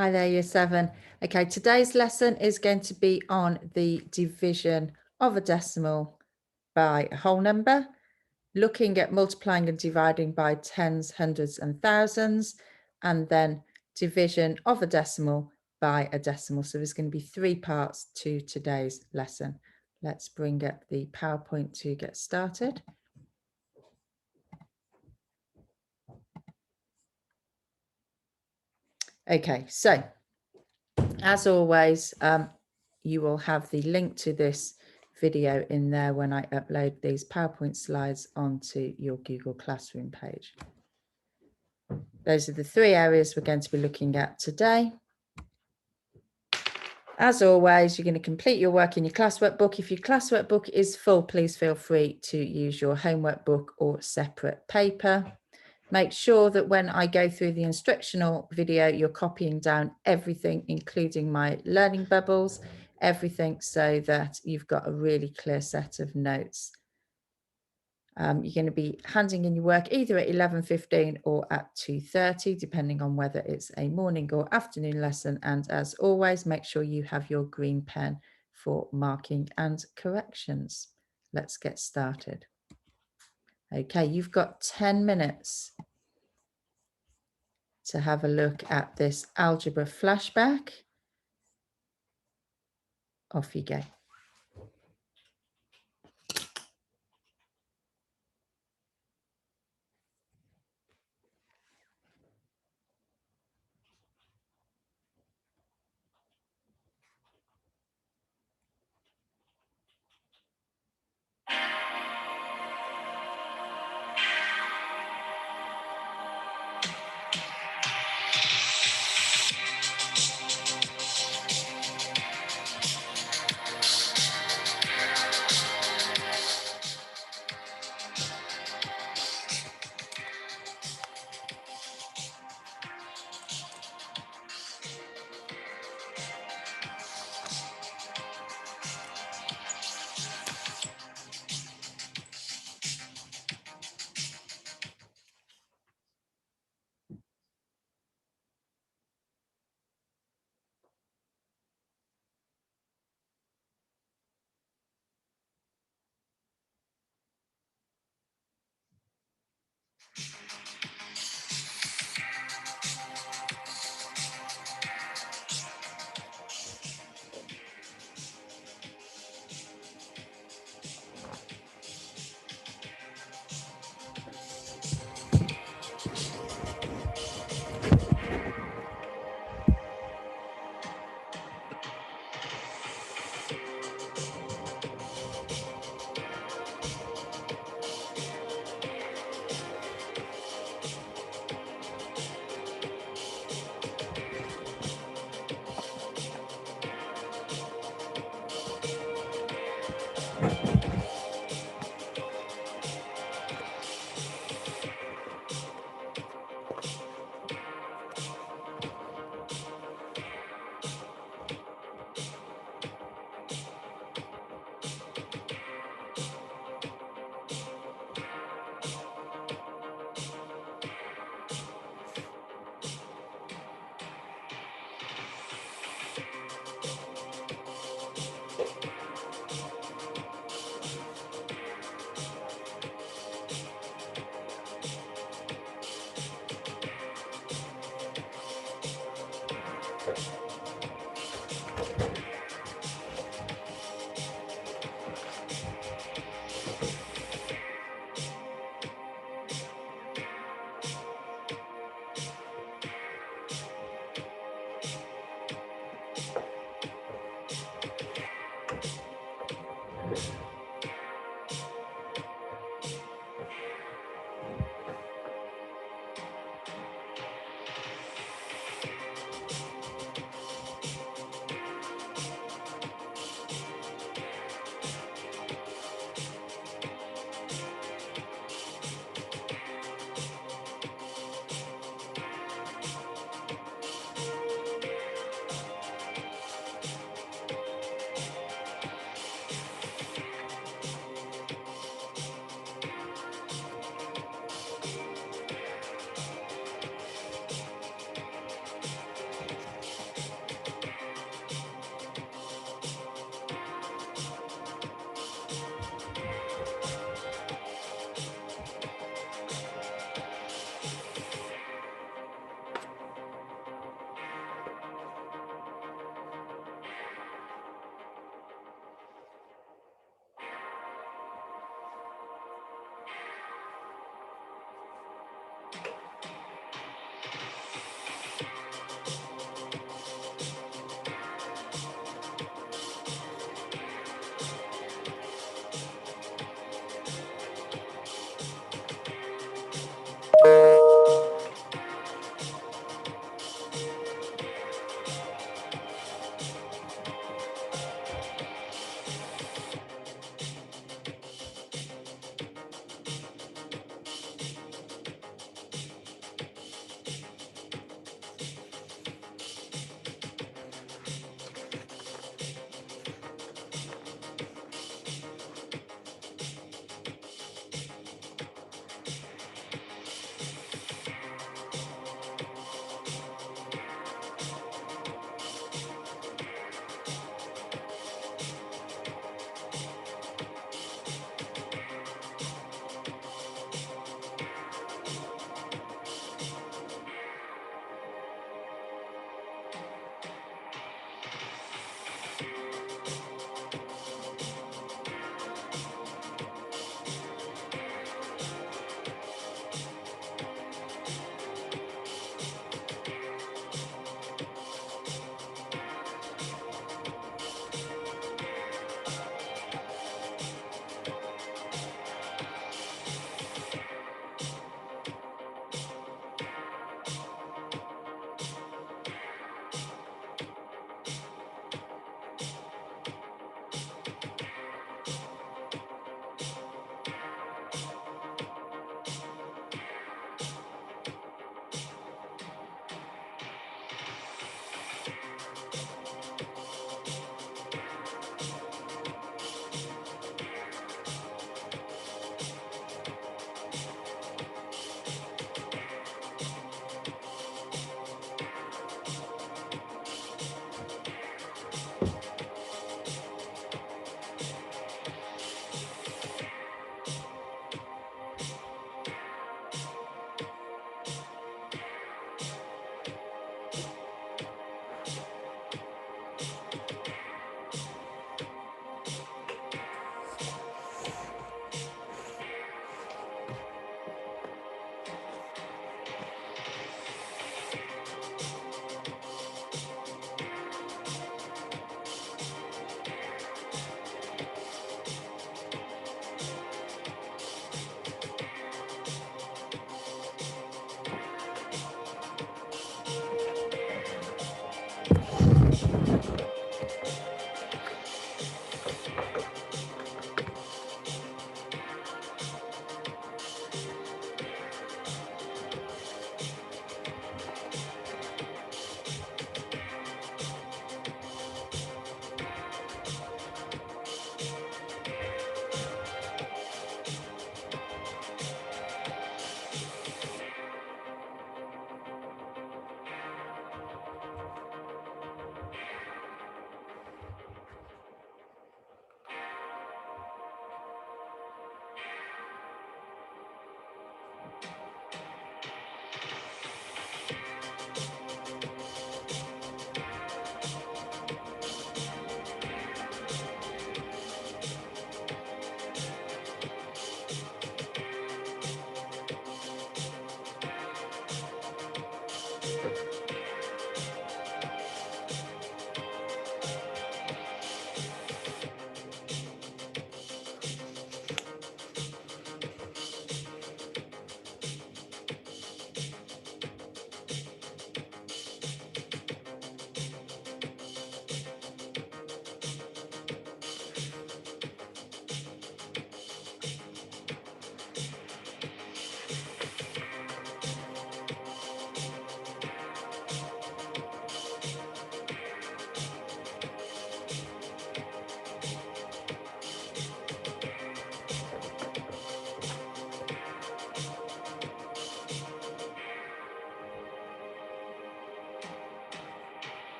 Hi there, Year 7. Okay, today's lesson is going to be on the division of a decimal by a whole number, looking at multiplying and dividing by tens, hundreds, and thousands, and then division of a decimal by a decimal. So there's going to be 3 parts to today's lesson. Let's bring up the PowerPoint to get started. Okay, so as always, you will have the link to this video in there when I upload these PowerPoint slides onto your Google Classroom page. Those are the 3 areas we're going to be looking at today. As always, you're going to complete your work in your classwork book. If your classwork book is full, please feel free to use your homework book or separate paper. Make sure that when I go through the instructional video, you're copying down everything, including my learning bubbles, everything, so that you've got a really clear set of notes. You're going to be handing in your work either at 11:15 or at 2:30, depending on whether it's a morning or afternoon lesson. And as always, make sure you have your green pen for marking and corrections. Let's get started. Okay, you've got 10 minutes to have a look at this algebra flashback. Off you go.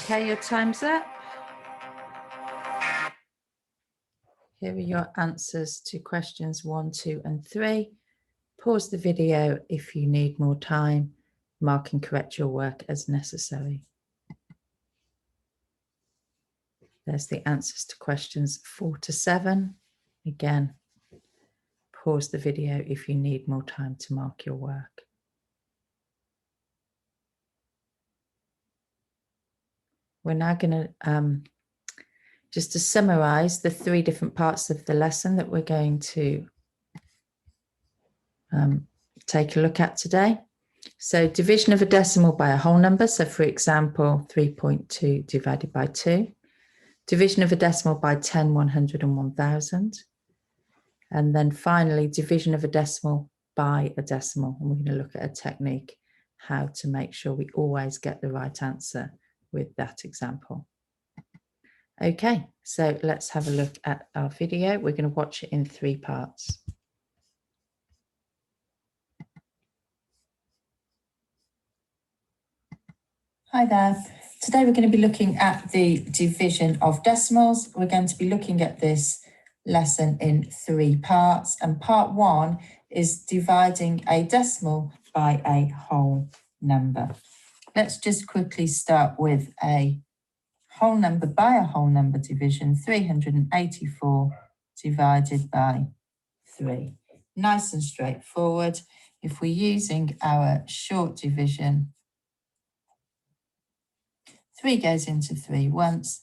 Okay, your time's up. Here are your answers to questions 1, 2, and 3. Pause the video if you need more time. Mark and correct your work as necessary. There's the answers to questions 4 to 7. Again, pause the video if you need more time to mark your work. We're now going to, just to summarize the 3 different parts of the lesson that we're going to take a look at today. So division of a decimal by a whole number. So for example, 3.2 divided by 2. Division of a decimal by 10, 100 and 1000. And then finally, division of a decimal by a decimal. And we're going to look at a technique, how to make sure we always get the right answer with that example. Okay, so let's have a look at our video. We're going to watch it in 3 parts. Hi there. Today we're going to be looking at the division of decimals. We're going to be looking at this lesson in 3 parts. And part 1 is dividing a decimal by a whole number. Let's just quickly start with a whole number by a whole number division, 384 divided by 3. Nice and straightforward. If we're using our short division, 3 goes into 3 once,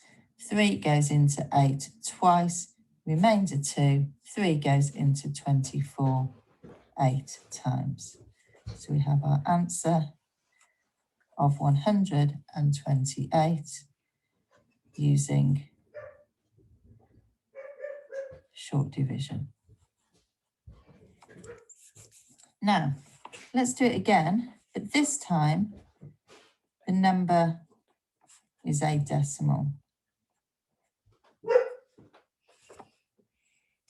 3 goes into 8 twice, remainder 2, 3 goes into 24 8 times. So we have our answer of 128 using short division. Now, let's do it again, but this time the number is a decimal.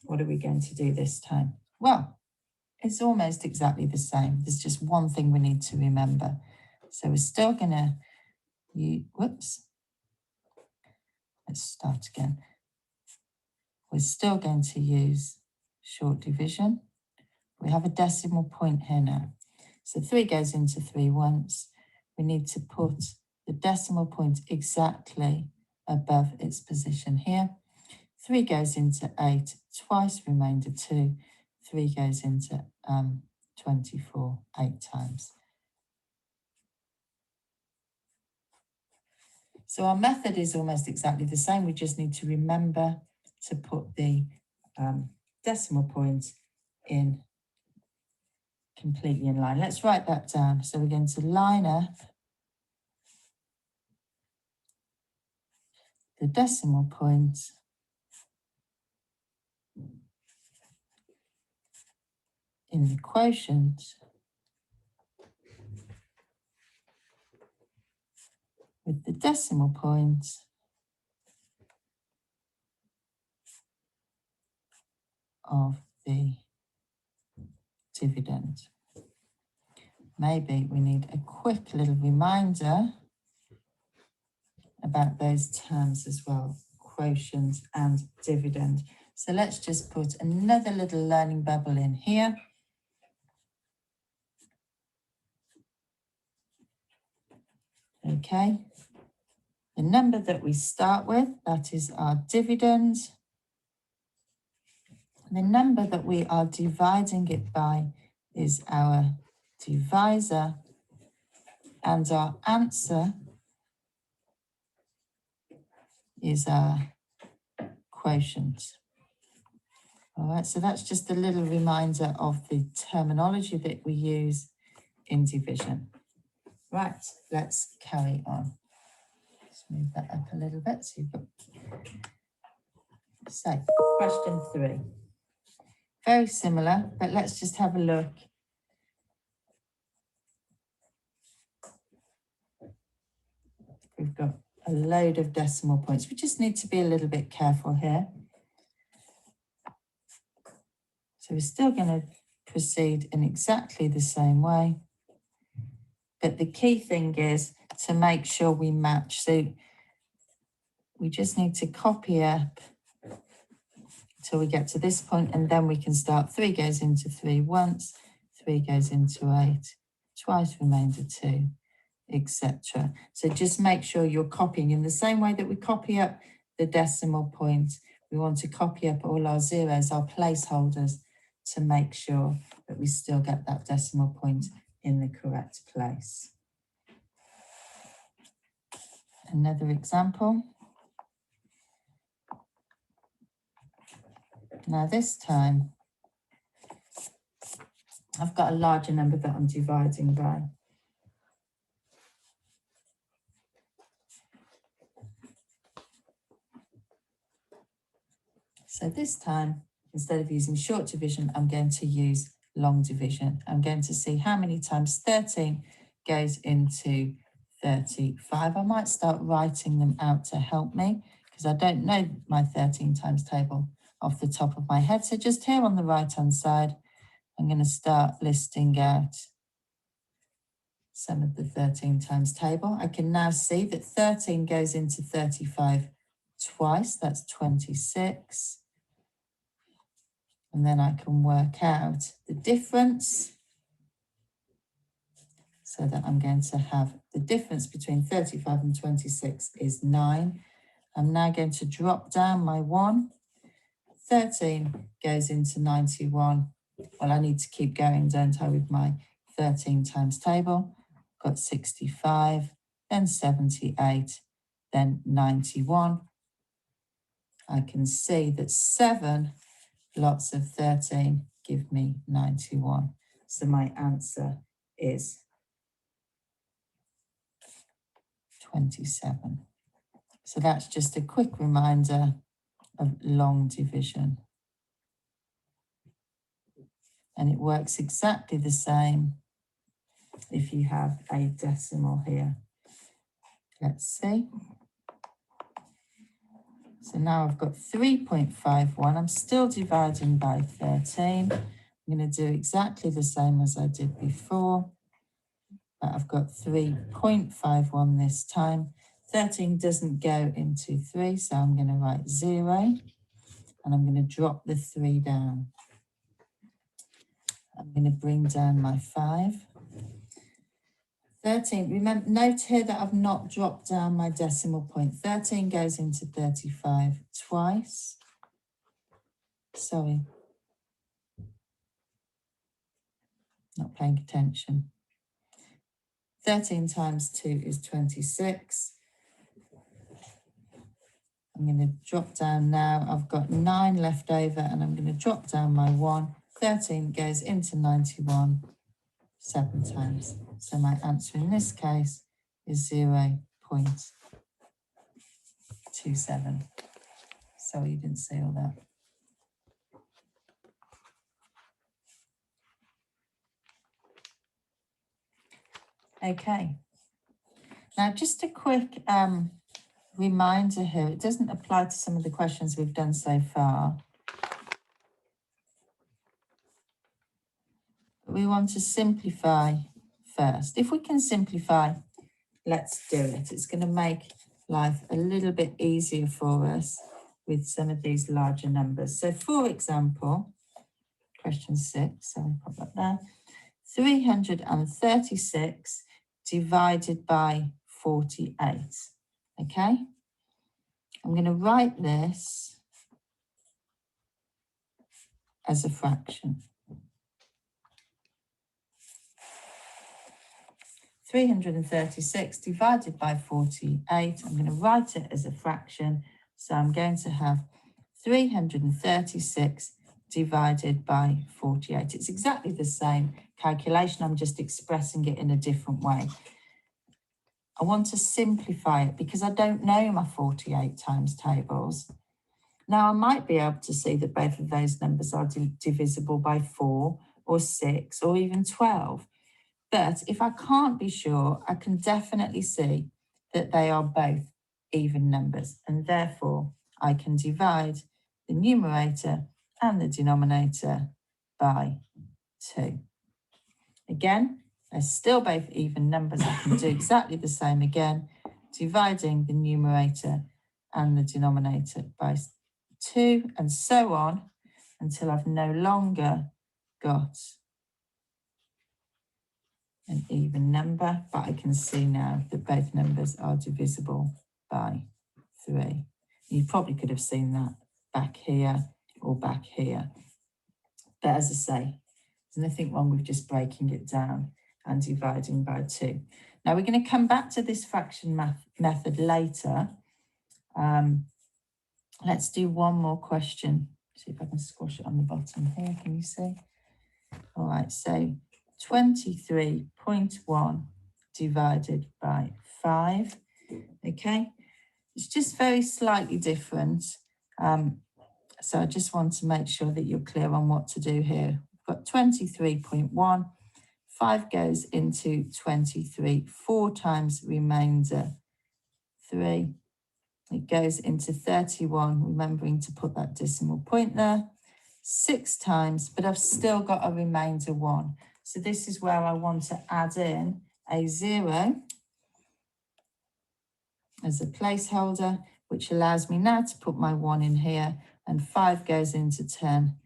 What are we going to do this time? Well, it's almost exactly the same. There's just one thing we need to remember. So we're still going to use, whoops, let's start again. We're still going to use short division. We have a decimal point here now. So 3 goes into 3 once. We need to put the decimal point exactly above its position here. 3 goes into 8 twice, remainder 2. 3 goes into 24 8 times. So our method is almost exactly the same. We just need to remember to put the decimal point in completely in line. Let's write that down. So we're going to line up the decimal point in the quotient with the decimal point of the dividend. Maybe we need a quick little reminder about those terms as well, quotient and dividend. So let's just put another little learning bubble in here. Okay, the number that we start with, that is our dividend. The number that we are dividing it by is our divisor, and our answer is our quotient. All right, so that's just a little reminder of the terminology that we use in division. Right, let's carry on. Let's move that up a little bit. So, question 3. Very similar, but let's just have a look. We've got a load of decimal points. We just need to be a little bit careful here. So we're still going to proceed in exactly the same way. But the key thing is to make sure we match. So we just need to copy up till we get to this point, and then we can start 3 goes into 3 once, 3 goes into 8, twice remainder 2, etc. So just make sure you're copying in the same way that we copy up the decimal point. We want to copy up all our zeros, our placeholders, to make sure that we still get that decimal point in the correct place. Another example. Now this time, I've got a larger number that I'm dividing by. So this time, instead of using short division, I'm going to use long division. I'm going to see how many times 13 goes into 35. I might start writing them out to help me, because I don't know my 13 times table off the top of my head. So just here on the right-hand side, I'm going to start listing out some of the 13 times table. I can now see that 13 goes into 35 twice. That's 26. And then I can work out the difference. So that I'm going to have the difference between 35 and 26 is 9. I'm now going to drop down my 1. 13 goes into 91. Well, I need to keep going, don't I, with my 13 times table. Got 65, then 78, then 91. I can see that 7 lots of 13 give me 91. So my answer is 27. So that's just a quick reminder of long division. And it works exactly the same if you have a decimal here. Let's see. So now I've got 3.51. I'm still dividing by 13. I'm going to do exactly the same as I did before. But I've got 3.51 this time. 13 doesn't go into 3, so I'm going to write 0. And I'm going to drop the 3 down. I'm going to bring down my 5. 13, remember, note here that I've not dropped down my decimal point. 13 goes into 35 twice. Sorry. Not paying attention. 13 times 2 is 26. I'm going to drop down now. I've got 9 left over, and I'm going to drop down my 1. 13 goes into 91 7 times. So my answer in this case is 0.27. Sorry, you didn't see all that. Okay. Now, just a quick reminder here. It doesn't apply to some of the questions we've done so far. But we want to simplify first. If we can simplify, let's do it. It's going to make life a little bit easier for us with some of these larger numbers. So, for example, question 6, so I'll put that there. 336 divided by 48, okay? I'm going to write this as a fraction. 336 divided by 48, I'm going to write it as a fraction. So I'm going to have 336 divided by 48. It's exactly the same calculation. I'm just expressing it in a different way. I want to simplify it because I don't know my 48 times tables. Now, I might be able to see that both of those numbers are divisible by 4 or 6 or even 12. But if I can't be sure, I can definitely see that they are both even numbers, and therefore I can divide the numerator and the denominator by 2. Again, they're still both even numbers. I can do exactly the same again, dividing the numerator and the denominator by 2, and so on until I've no longer got an even number, but I can see now that both numbers are divisible by 3. You probably could have seen that back here or back here. But as I say, there's nothing wrong with just breaking it down and dividing by 2. Now we're going to come back to this fraction method later. Let's do one more question. See if I can squash it on the bottom here. Can you see? All right, so 23.1 divided by 5. Okay, it's just very slightly different. So I just want to make sure that you're clear on what to do here. We've got 23.1. 5 goes into 23 4 times remainder 3. It goes into 31, remembering to put that decimal point there, 6 times, but I've still got a remainder 1. So this is where I want to add in a 0 as a placeholder, which allows me now to put my 1 in here, and 5 goes into 10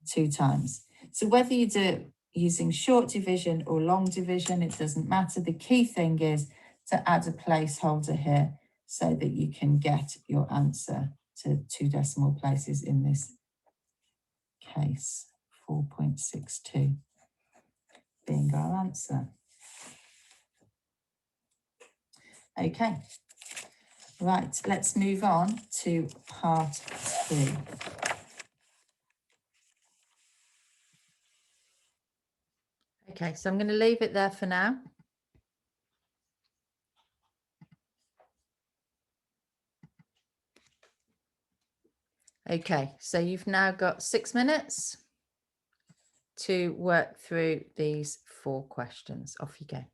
2 times. So whether you do it using short division or long division, it doesn't matter. The key thing is to add a placeholder here so that you can get your answer to 2 decimal places, in this case, 4.62 being our answer. Okay, right, let's move on to part 2. Okay, so I'm going to leave it there for now. Okay, so you've now got 6 minutes to work through these 4 questions. Off you go.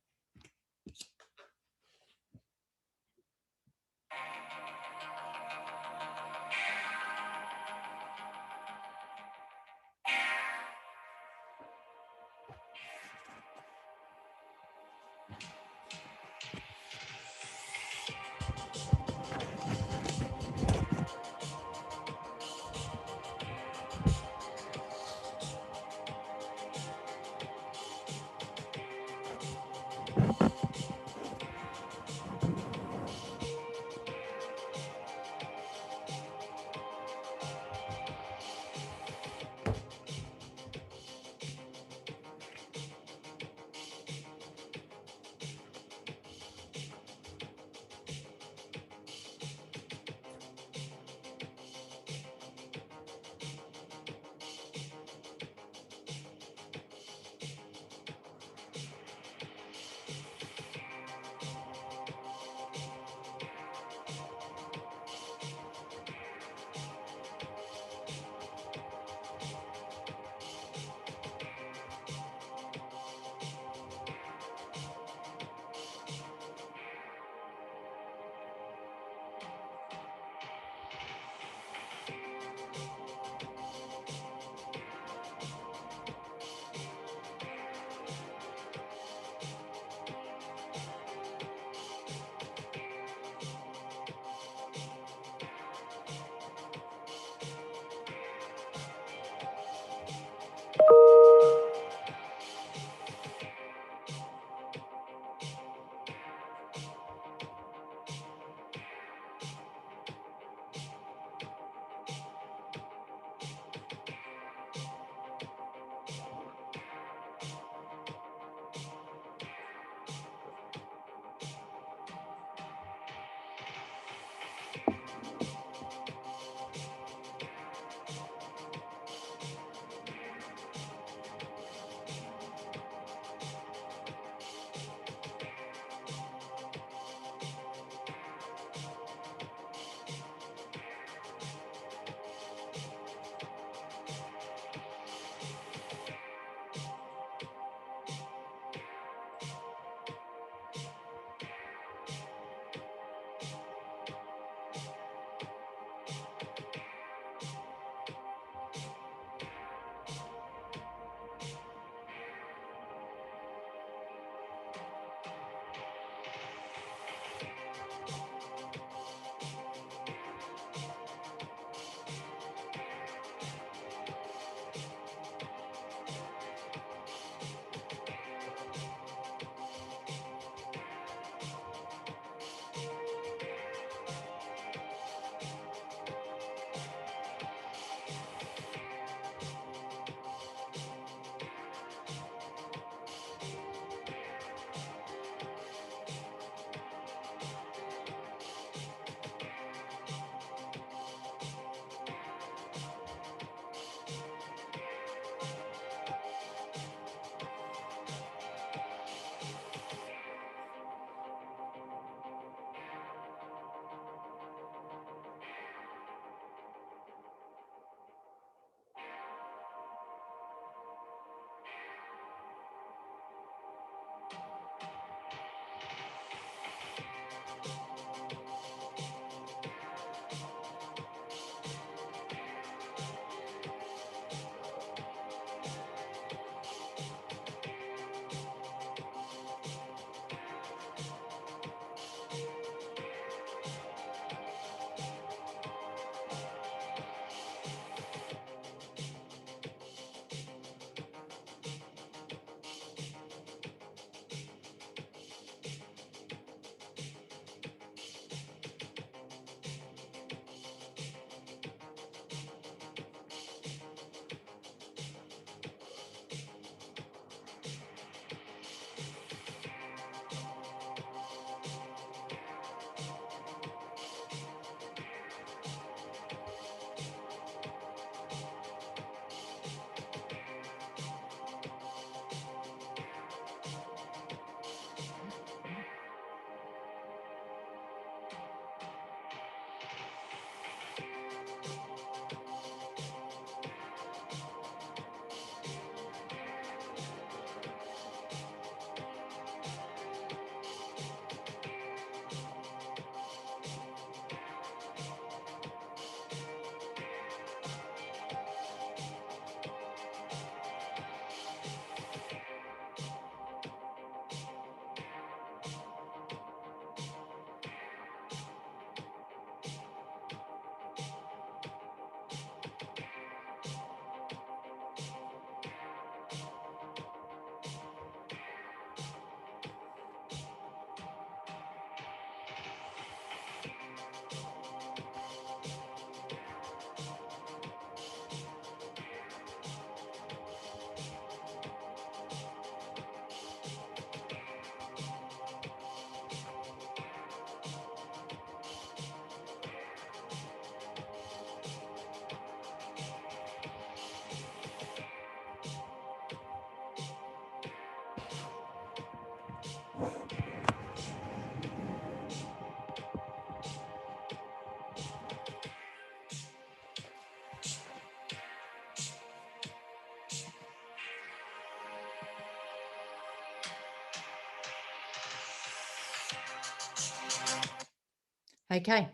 Okay,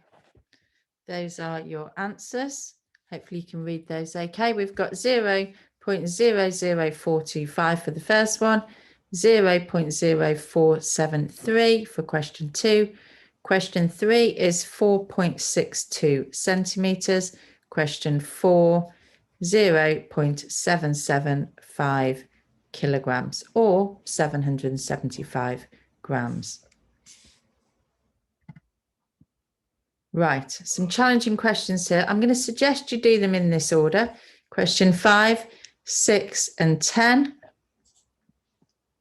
those are your answers. Hopefully you can read those okay. We've got 0.00425 for the first one, 0.0473 for question 2. Question 3 is 4.62 centimeters. Question 4, 0.775 kilograms or 775 grams. Right, some challenging questions here. I'm going to suggest you do them in this order. Question 5, 6, and 10.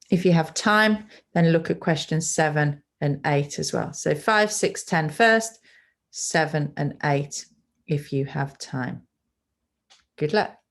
If you have time, then look at questions 7 and 8 as well. So 5, 6, 10 first, 7 and 8 if you have time. Good luck.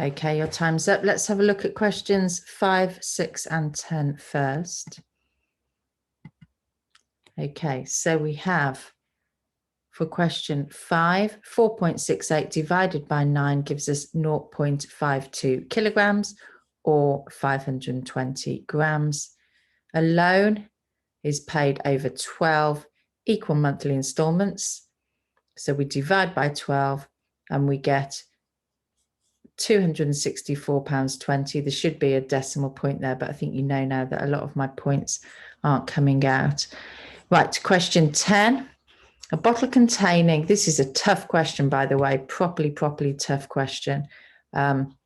Okay, your time's up. Let's have a look at questions 5, 6, and 10 first. Okay, so we have for question 5, 4.68 divided by 9 gives us 0.52 kilograms or 520 grams. A loan is paid over 12 equal monthly installments. So we divide by 12 and we get £264.20. There should be a decimal point there, but I think you know now that a lot of my points aren't coming out. Right, question 10. A bottle containing, this is a tough question, by the way, properly tough question. Bottle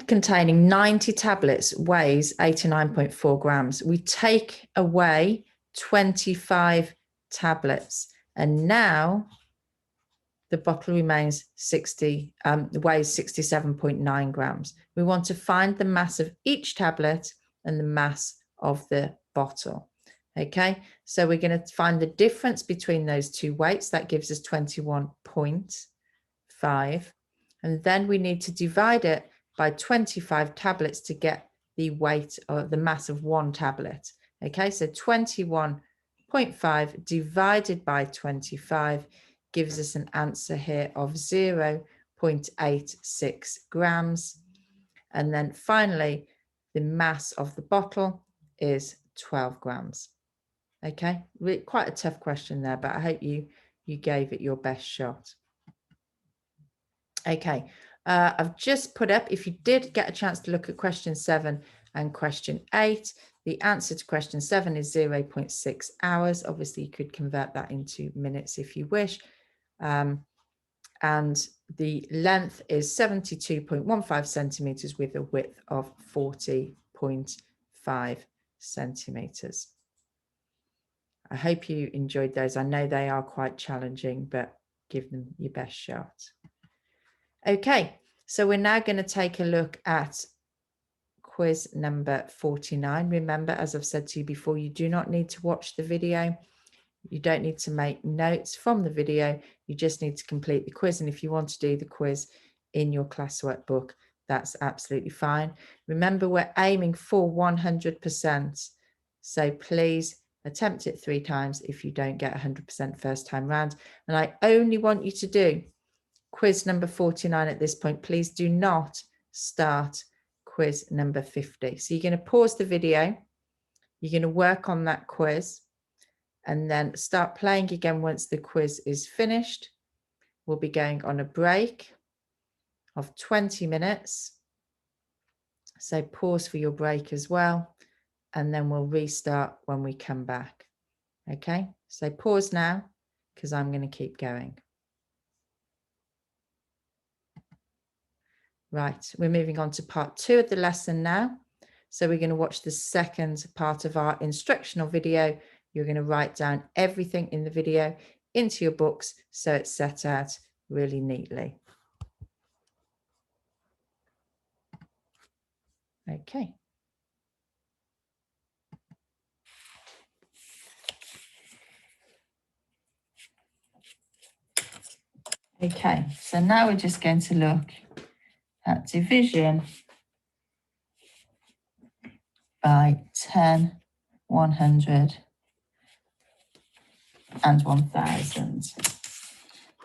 containing 90 tablets weighs 89.4 grams. We take away 25 tablets, and now the bottle remains weighs 67.9 grams. We want to find the mass of each tablet and the mass of the bottle. Okay, so we're going to find the difference between those two weights. That gives us 21.5. And then we need to divide it by 25 tablets to get the weight or the mass of one tablet. Okay, so 21.5 divided by 25 gives us an answer here of 0.86 grams. And then finally, the mass of the bottle is 12 grams. Okay, quite a tough question there, but I hope you gave it your best shot. Okay, I've just put up, if you did get a chance to look at question 7 and question 8, the answer to question 7 is 0.6 hours. Obviously, you could convert that into minutes if you wish. And the length is 72.15 centimeters with a width of 40.5 centimeters. I hope you enjoyed those. I know they are quite challenging, but give them your best shot. Okay, so we're now going to take a look at quiz number 49. Remember, as I've said to you before, you do not need to watch the video. You don't need to make notes from the video. You just need to complete the quiz. And if you want to do the quiz in your classwork book, that's absolutely fine. Remember, we're aiming for 100%. So please attempt it 3 times if you don't get 100% first time round. And I only want you to do quiz number 49 at this point. Please do not start quiz number 50. So you're going to pause the video. You're going to work on that quiz and then start playing again once the quiz is finished. We'll be going on a break of 20 minutes. So pause for your break as well. And then we'll restart when we come back. Okay, so pause now because I'm going to keep going. Right, we're moving on to part 2 of the lesson now. So we're going to watch the second part of our instructional video. You're going to write down everything in the video into your books so it's set out really neatly. Okay. Okay, so now we're just going to look at division by 10, 100 and 1000.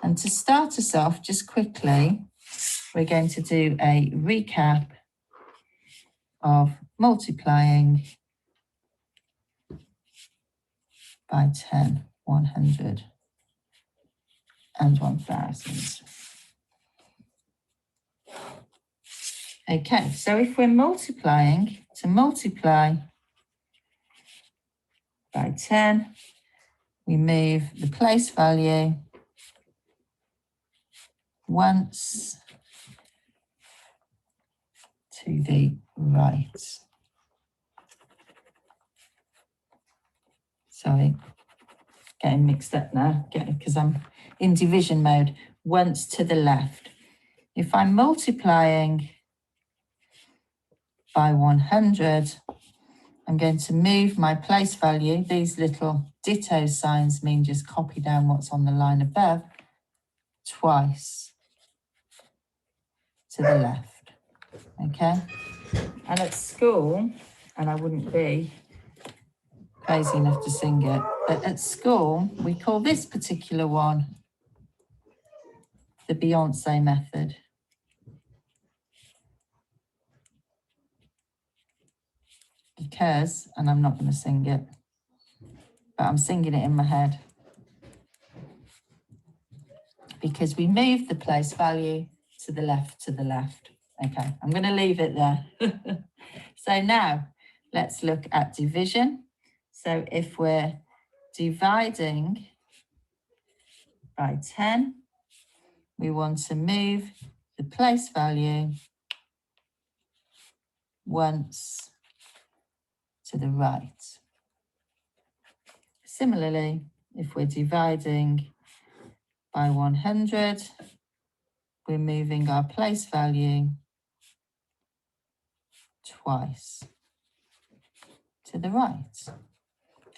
And to start us off, just quickly, we're going to do a recap of multiplying by 10, 100 and 1000. Okay, so if we're multiplying, to multiply by 10, we move the place value once to the right. Sorry, getting mixed up now, because I'm in division mode. Once to the left. If I'm multiplying by 100, I'm going to move my place value. These little ditto signs mean just copy down what's on the line above twice to the left. Okay? And at school, and I wouldn't be crazy enough to sing it. But at school, we call this particular one the Beyonce Method. Because, and I'm not going to sing it, but I'm singing it in my head. Because we move the place value to the left, Okay, I'm going to leave it there. So now let's look at division. So if we're dividing by 10, we want to move the place value once to the right. Similarly, if we're dividing by 100, we're moving our place value twice to the right.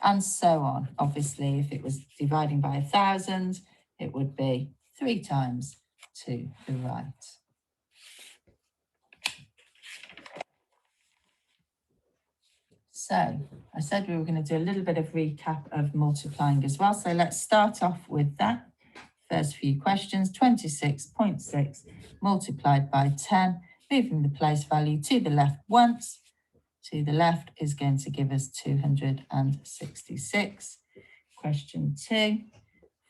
And so on. Obviously, if it was dividing by 1,000, it would be 3 times to the right. So I said we were going to do a little bit of recap of multiplying as well. So let's start off with that. First few questions, 26.6 multiplied by 10, moving the place value to the left once. To the left is going to give us 266. Question 2,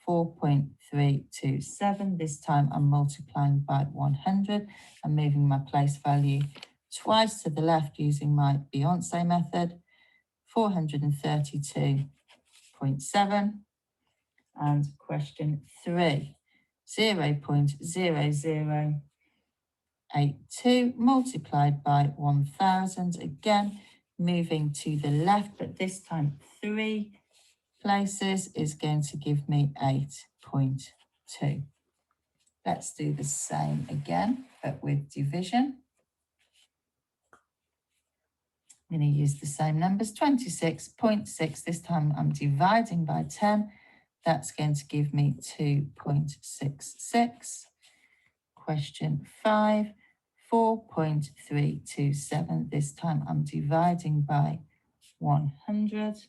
4.327. This time I'm multiplying by 100 and moving my place value twice to the left using my Beyonce method, 432.7. And question 3, 0.0082 multiplied by 1,000. Again, moving to the left, but this time 3 places is going to give me 8.2. Let's do the same again, but with division. I'm going to use the same numbers, 26.6. This time I'm dividing by 10. That's going to give me 2.66. Question 5, 4.327. This time I'm dividing by 100.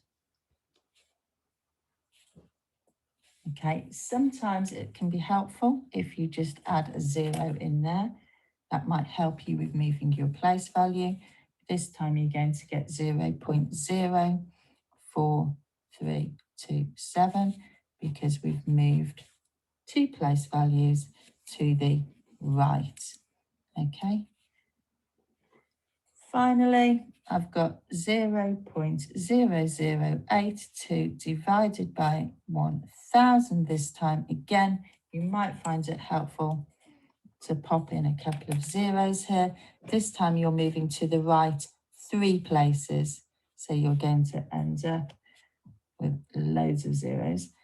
Okay, sometimes it can be helpful if you just add a 0 in there. That might help you with moving your place value. This time you're going to get 0.04327 because we've moved 2 place values to the right. Okay. Finally, I've got 0.0082 divided by 1,000 this time. Again, you might find it helpful to pop in a couple of zeros here. This time you're moving to the right 3 places. So you're going to end up with loads of zeros.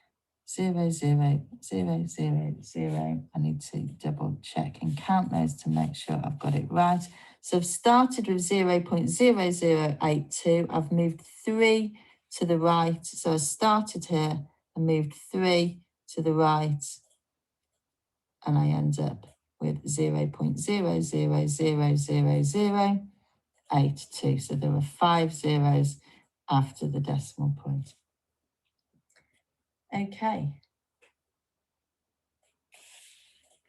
0, 0, 0, 0, 0. I need to double check and count those to make sure I've got it right. So I've started with 0.0082. I've moved 3 to the right. So I started here and moved 3 to the right. And I end up with 0.000082. So there are 5 zeros after the decimal point. Okay.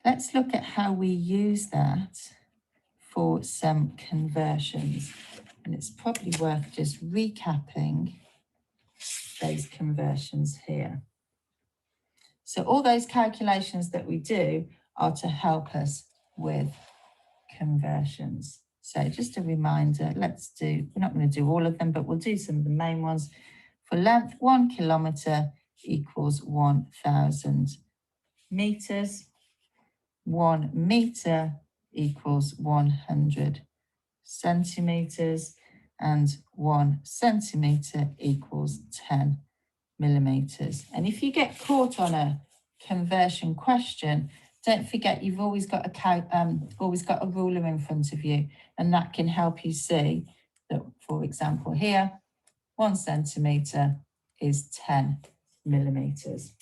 Let's look at how we use that for some conversions. And it's probably worth just recapping those conversions here. So all those calculations that we do are to help us with conversions. So just a reminder, we're not going to do all of them, but we'll do some of the main ones. For length, 1 kilometre equals 1,000 metres. 1 metre equals 100 centimetres, and 1 centimetre equals 10 millimetres. And if you get caught on a conversion question, don't forget you've always got a ruler in front of you, and that can help you see that, for example, here, 1 centimetre is 10 millimetres.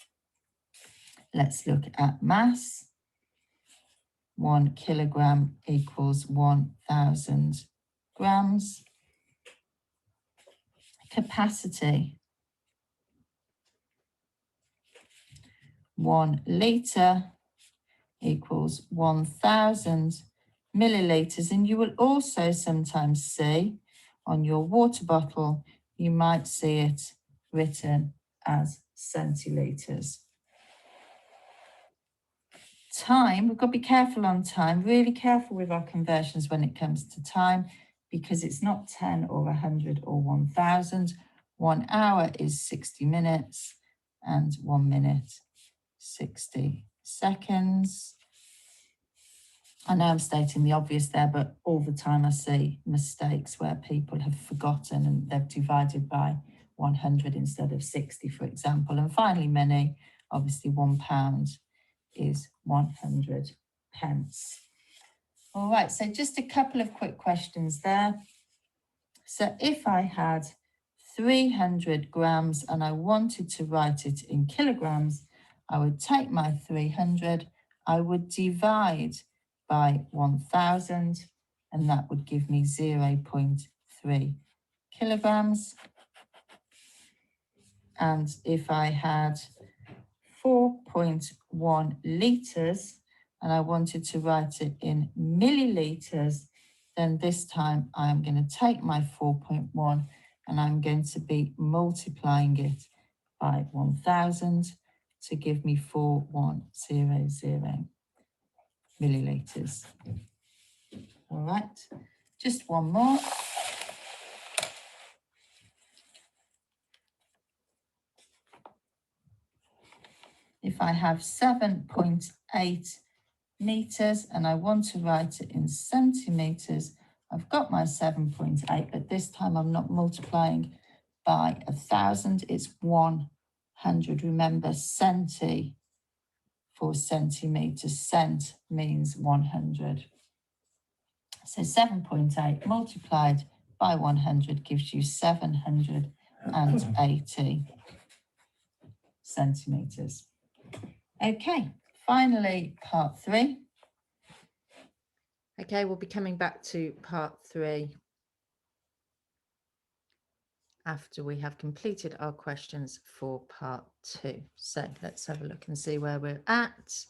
Let's look at mass. 1 kilogram equals 1,000 grams. Capacity. 1 litre equals 1000 millilitres. And you will also sometimes see on your water bottle, you might see it written as centilitres. Time, we've got to be careful on time, really careful with our conversions when it comes to time, because it's not 10 or 100 or 1000. 1 hour is 60 minutes and 1 minute, 60 seconds. I know I'm stating the obvious there, but all the time I see mistakes where people have forgotten and they've divided by 100 instead of 60, for example. And finally, money, obviously £1 is 100 pence. All right, so just a couple of quick questions there. So if I had 300 grams and I wanted to write it in kilograms, I would take my 300, I would divide by 1000, and that would give me 0.3 kilograms. And if I had 4.1 litres and I wanted to write it in millilitres, then this time I'm going to take my 4.1 and I'm going to be multiplying it by 1000 to give me 4100 millilitres. All right, just one more. If I have 7.8 meters and I want to write it in centimeters, I've got my 7.8, but this time I'm not multiplying by 1000, it's 100. Remember, centi for centimeters, cent means 100. So 7.8 multiplied by 100 gives you 780 centimeters. Okay, finally, part 3. Okay, we'll be coming back to part 3 after we have completed our questions for part 2. So let's have a look and see where we're at.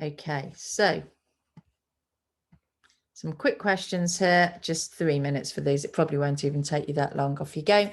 Okay, so some quick questions here, just 3 minutes for these. It probably won't even take you that long. Off you go.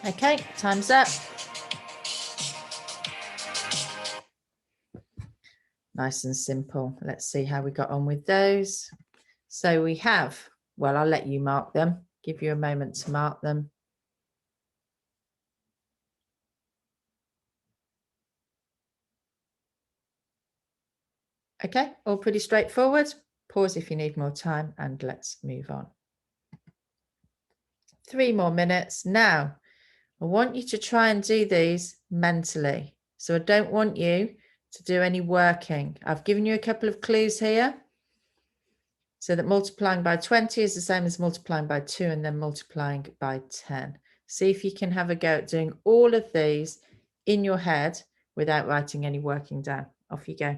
Okay, time's up. Nice and simple. Let's see how we got on with those. So we have, well, I'll let you mark them, give you a moment to mark them. Okay, all pretty straightforward. Pause if you need more time and let's move on. 3 more minutes. Now, I want you to try and do these mentally. So I don't want you to do any working. I've given you a couple of clues here. So that multiplying by 20 is the same as multiplying by 2 and then multiplying by 10. See if you can have a go at doing all of these in your head without writing any working down. Off you go.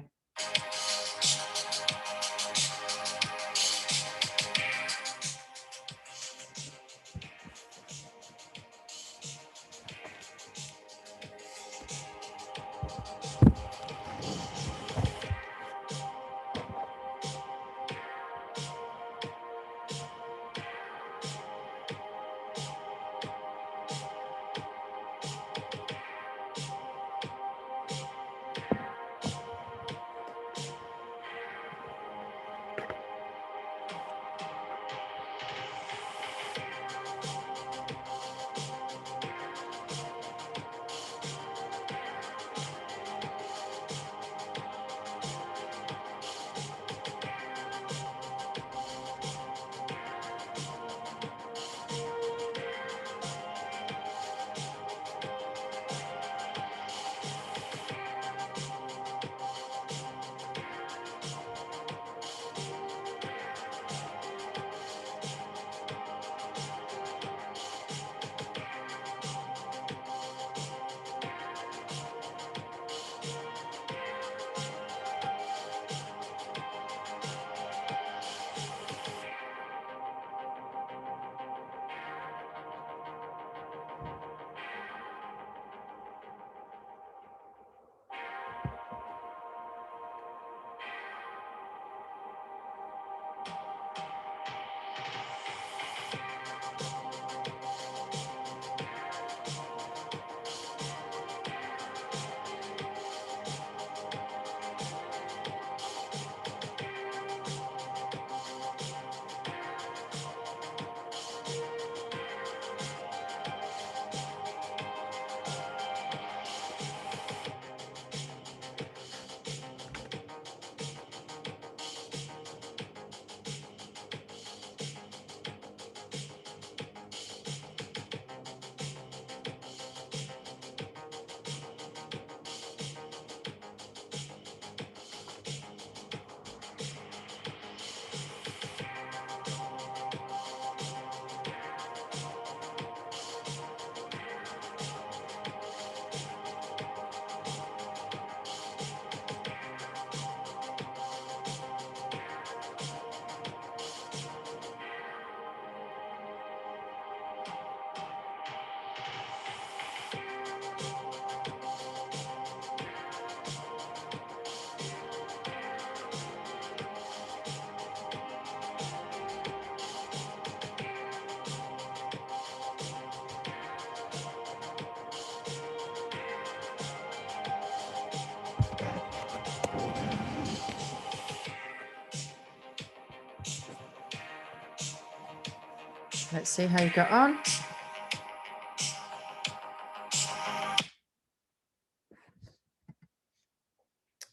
Let's see how you got on.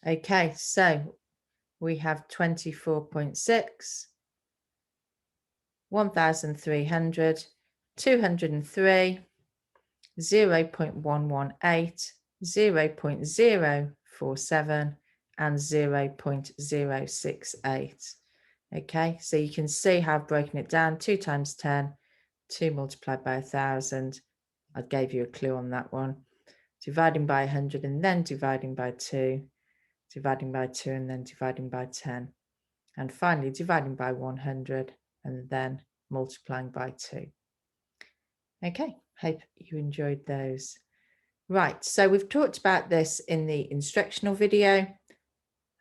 Okay, so we have 24.6, 1,300, 203, 0.118, 0.047, and 0.068. Okay, so you can see how I've broken it down. 2 times 10, 2 multiplied by 1,000. I gave you a clue on that one. Dividing by 100 and then dividing by 2, dividing by 2 and then dividing by 10. And finally dividing by 100 and then multiplying by 2. Okay, hope you enjoyed those. Right, so we've talked about this in the instructional video.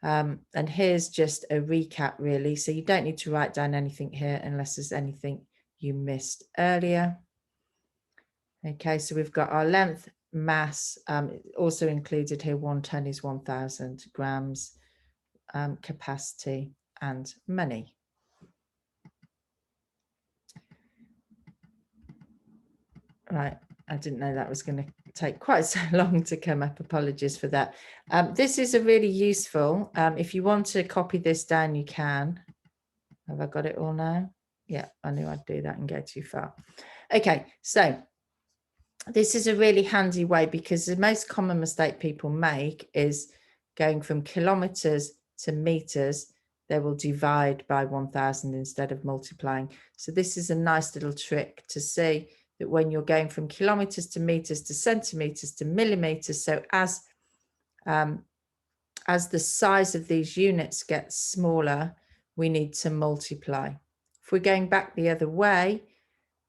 And here's just a recap really. So you don't need to write down anything here unless there's anything you missed earlier. Okay, so we've got our length, mass, also included here. 1 ton is 1,000 grams, capacity and money. Right, I didn't know that was going to take quite so long to come up. Apologies for that. This is a really useful. If you want to copy this down, you can. Have I got it all now? Yeah, I knew I'd do that and go too far. Okay, so this is a really handy way, because the most common mistake people make is going from kilometers to meters. They will divide by 1,000 instead of multiplying. So this is a nice little trick to see that when you're going from kilometers to meters to centimeters to millimeters, so as the size of these units gets smaller, we need to multiply. If we're going back the other way,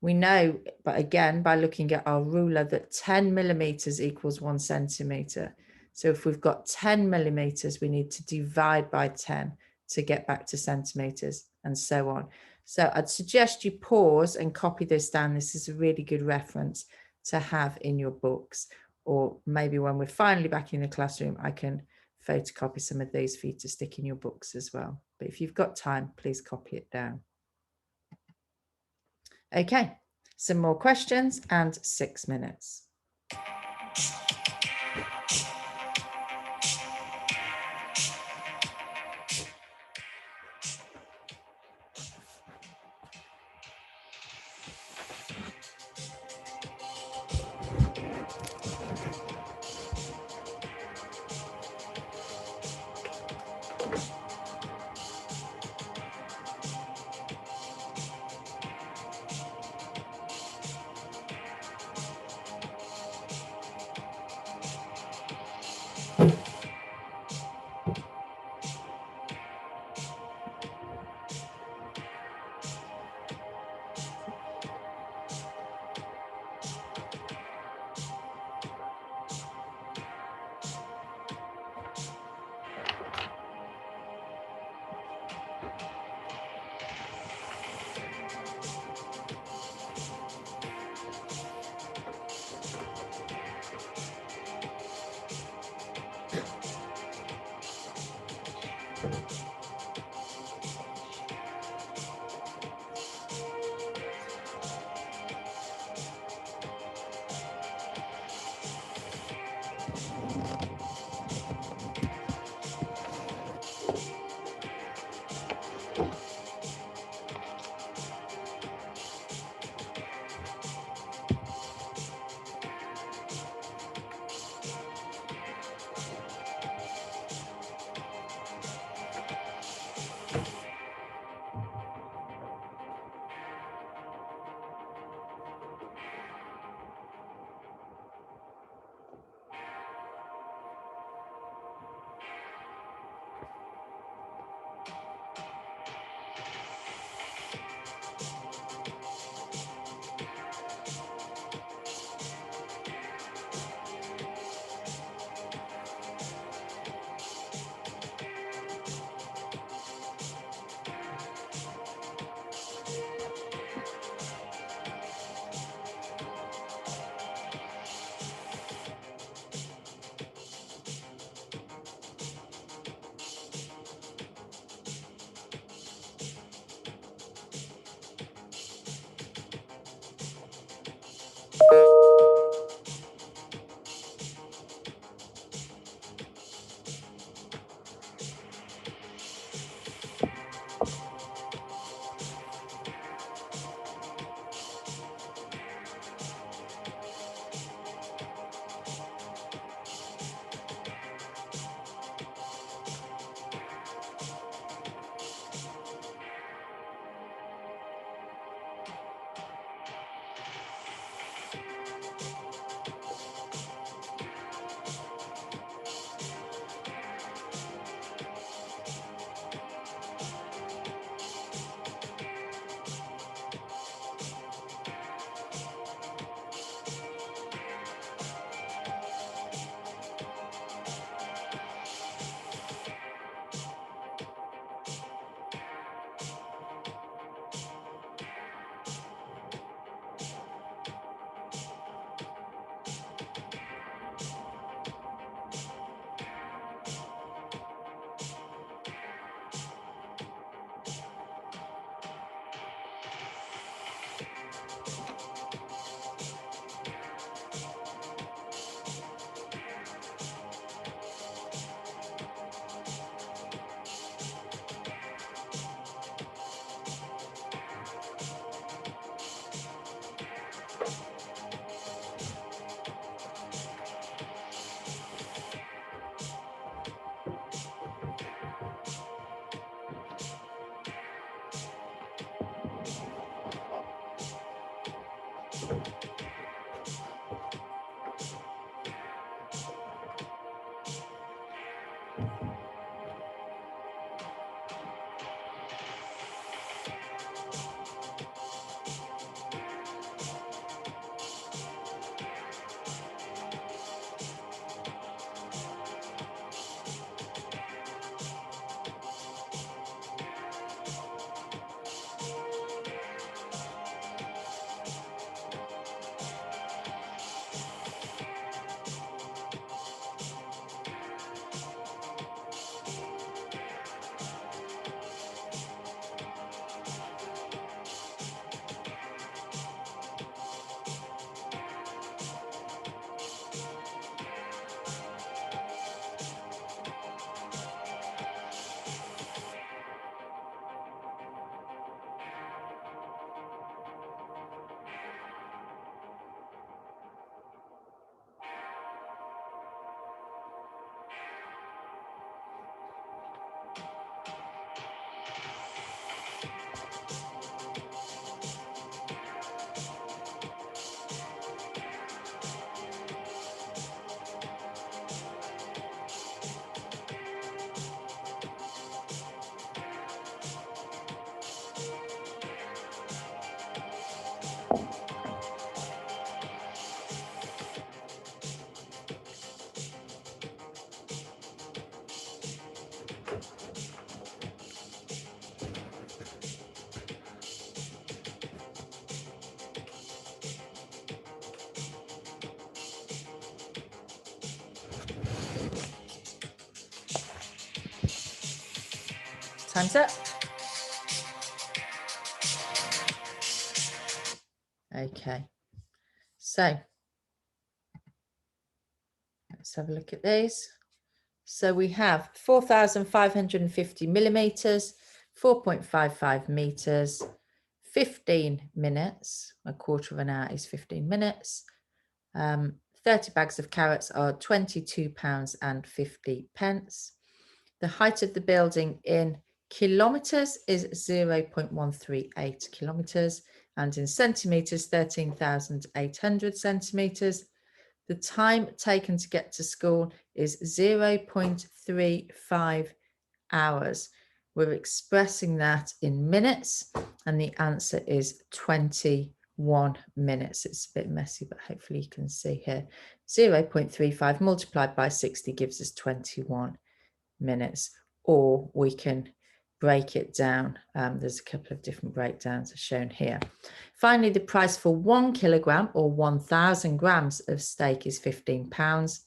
we know, but again, by looking at our ruler, that 10 millimeters equals 1 centimeter. So if we've got 10 millimeters, we need to divide by 10 to get back to centimeters, and so on. So I'd suggest you pause and copy this down. This is a really good reference to have in your books, or maybe when we're finally back in the classroom, I can photocopy some of these for you to stick in your books as well. But if you've got time, please copy it down. Okay, some more questions and 6 minutes. Time's up. Okay, so let's have a look at these. So we have 4,550 millimeters, 4.55 meters, 15 minutes, a quarter of an hour is 15 minutes. 30 bags of carrots are £22.50. The height of the building in kilometers is 0.138 kilometers, and in centimeters, 13,800 centimeters. The time taken to get to school is 0.35 hours. We're expressing that in minutes, and the answer is 21 minutes. It's a bit messy, but hopefully you can see here. 0.35 multiplied by 60 gives us 21 minutes, or we can break it down. There's a couple of different breakdowns shown here. Finally, the price for 1 kilogram or 1,000 grams of steak is £15.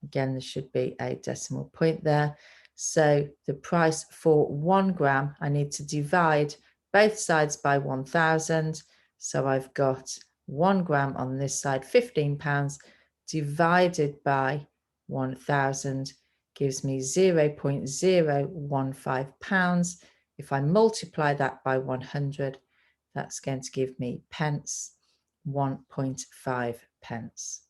Again, there should be a decimal point there. So the price for 1 gram, I need to divide both sides by 1,000. So I've got 1 gram on this side, £15, divided by 1,000 gives me 0.015 pounds. If I multiply that by 100, that's going to give me pence, 1.5 pence.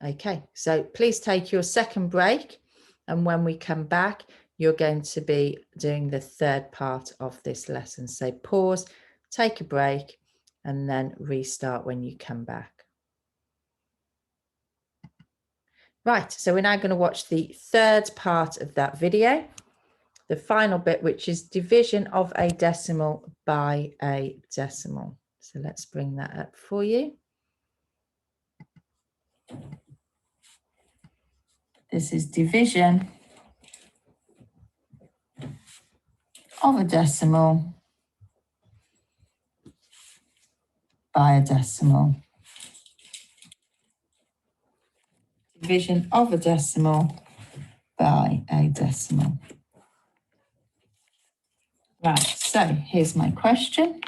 Okay, so please take your second break, and when we come back, you're going to be doing the third part of this lesson. So pause, take a break, and then restart when you come back. Right, so we're now going to watch the third part of that video, the final bit, which is division of a decimal by a decimal. So let's bring that up for you. This is division of a decimal by a decimal. Division of a decimal by a decimal. Right, so here's my question.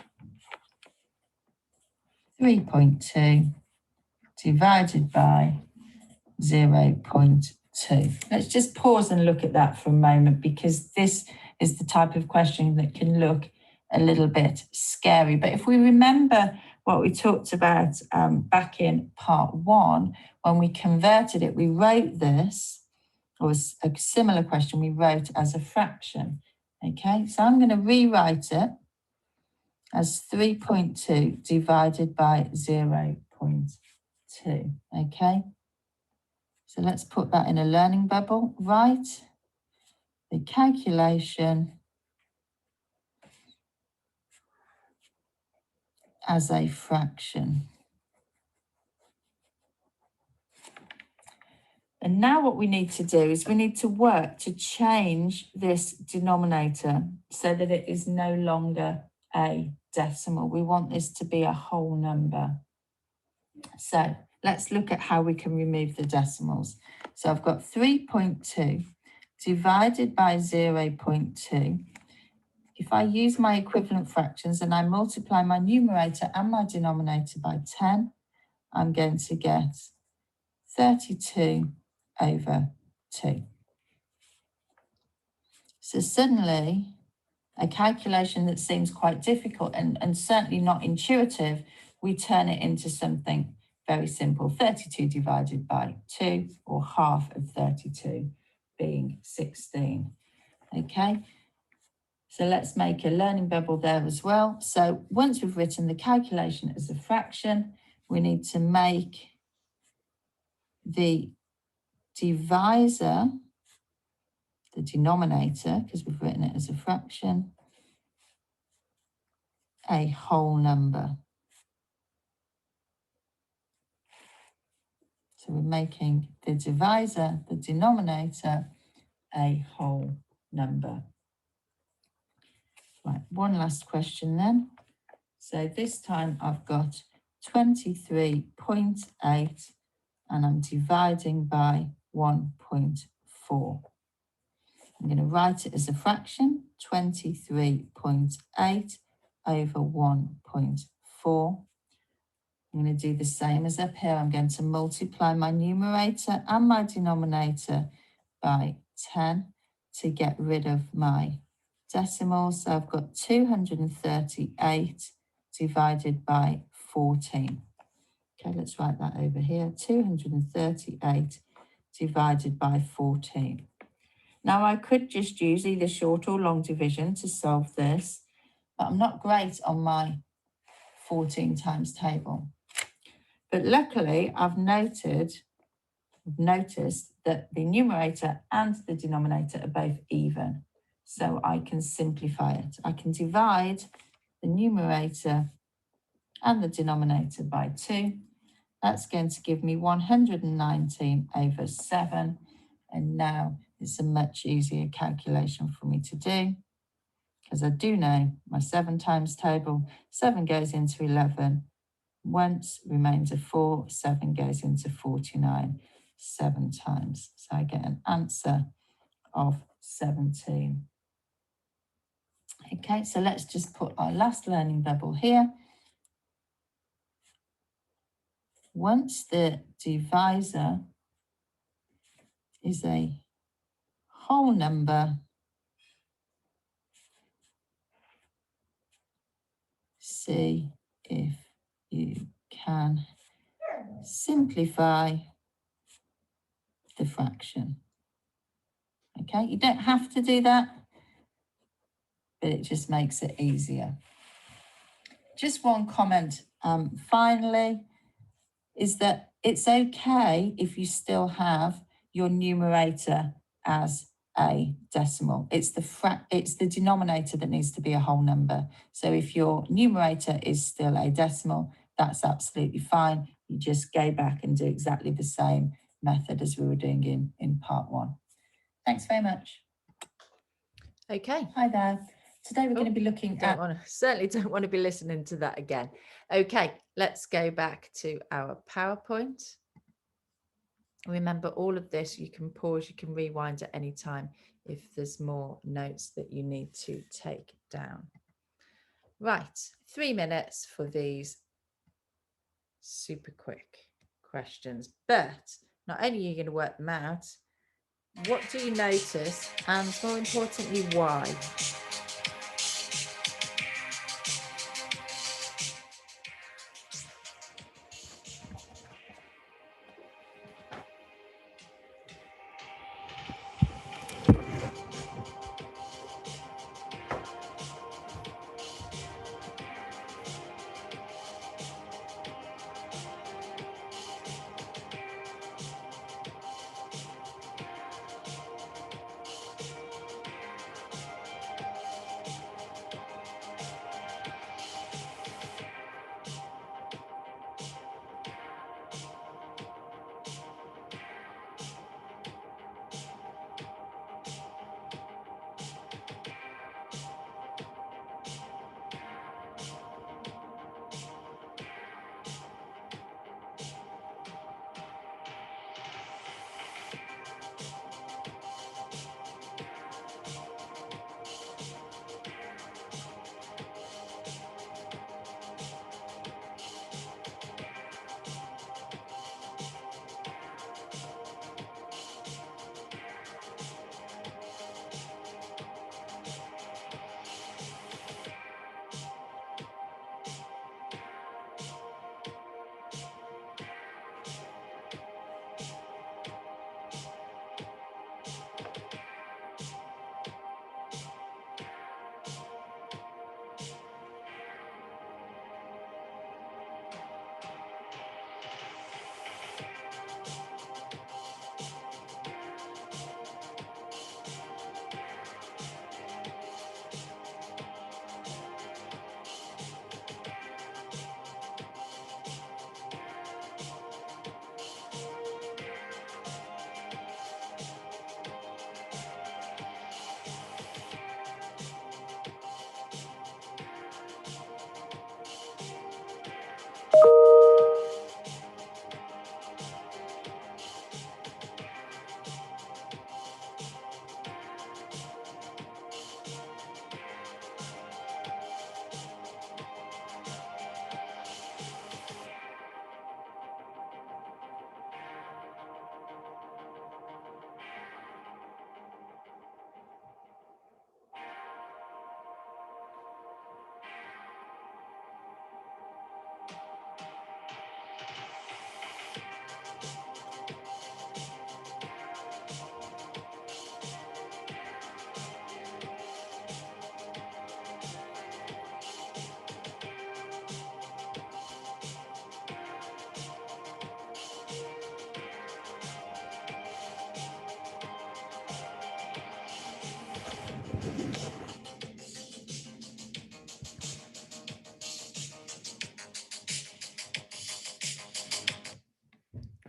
3.2 divided by 0.2. Let's just pause and look at that for a moment, because this is the type of question that can look a little bit scary. But if we remember what we talked about back in part 1, when we converted it, we wrote this, or a similar question we wrote as a fraction. Okay, so I'm going to rewrite it as 3.2 divided by 0.2, okay? So let's put that in a learning bubble. Write the calculation as a fraction. And now what we need to do is we need to work to change this denominator so that it is no longer a decimal. We want this to be a whole number. So let's look at how we can remove the decimals. So I've got 3.2 divided by 0.2. If I use my equivalent fractions and I multiply my numerator and my denominator by 10, I'm going to get 32 over 2. So suddenly, a calculation that seems quite difficult and certainly not intuitive, we turn it into something very simple. 32 divided by 2, or half of 32, being 16. Okay, so let's make a learning bubble there as well. So once we've written the calculation as a fraction, we need to make the divisor, the denominator, because we've written it as a fraction, a whole number. So we're making the divisor, the denominator, a whole number. Right, one last question then. So this time I've got 23.8 and I'm dividing by 1.4. I'm going to write it as a fraction, 23.8 over 1.4. I'm going to do the same as up here. I'm going to multiply my numerator and my denominator by 10 to get rid of my decimals. So I've got 238 divided by 14. Okay, let's write that over here. 238 divided by 14. Now I could just use either short or long division to solve this, but I'm not great on my 14 times table. But luckily I've noticed that the numerator and the denominator are both even. So I can simplify it. I can divide the numerator and the denominator by 2. That's going to give me 119 over 7. And now it's a much easier calculation for me to do, because I do know my 7 times table. 7 goes into 11 once, remains a 4. 7 goes into 49 7 times. So I get an answer of 17. Okay, so let's just put our last learning bubble here. Once the divisor is a whole number, see if you can simplify the fraction. Okay, you don't have to do that, but it just makes it easier. Just one comment finally, is that it's okay if you still have your numerator as a decimal. It's the denominator that needs to be a whole number. So if your numerator is still a decimal, that's absolutely fine. You just go back and do exactly the same method as we were doing in part 1. Thanks very much. Okay. Hi there. Today we're going to be looking at... Certainly don't want to be listening to that again. Okay, let's go back to our PowerPoint. Remember, all of this, you can pause, you can rewind at any time if there's more notes that you need to take down. Right, 3 minutes for these super quick questions. But not only are you going to work them out, what do you notice? And more importantly, why?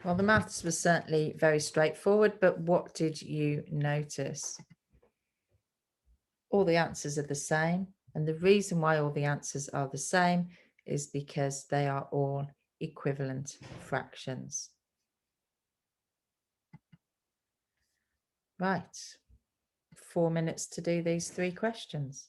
Well, the maths was certainly very straightforward, but what did you notice? All the answers are the same. And the reason why all the answers are the same is because they are all equivalent fractions. Right. 4 minutes to do these 3 questions.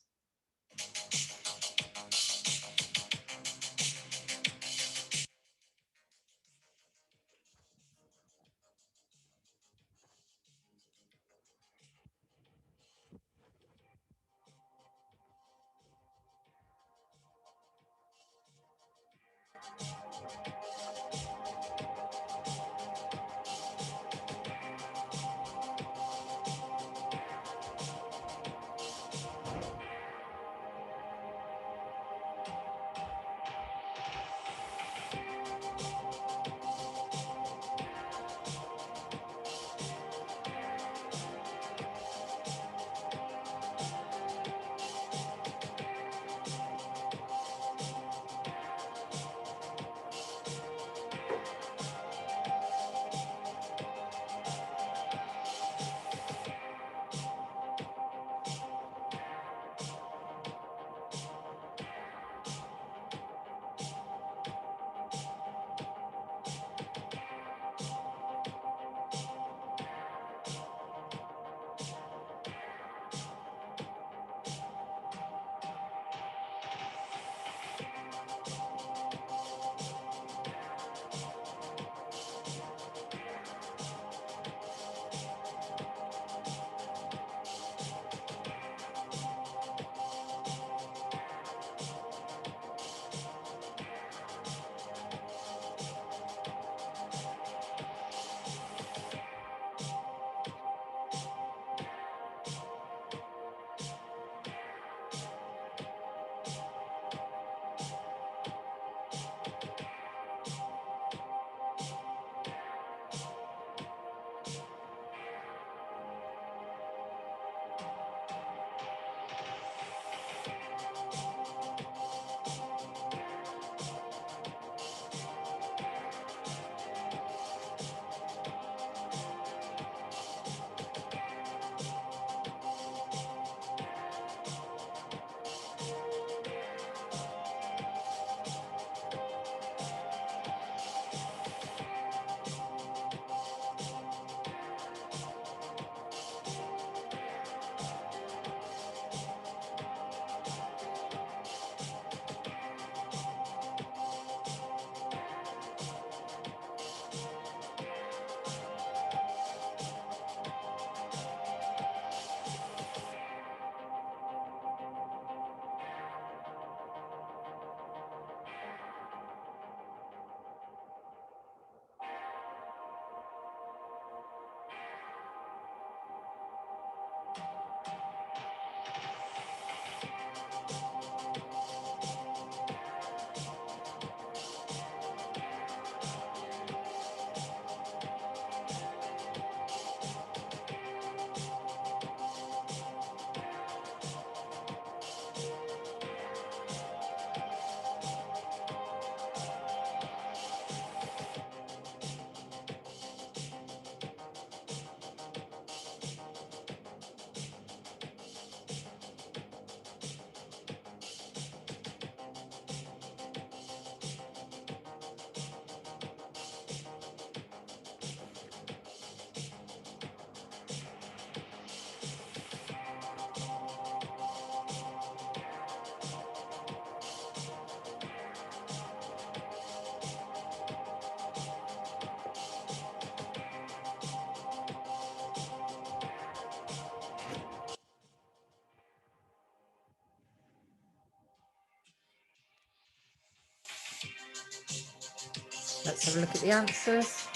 Let's have a look at the answers.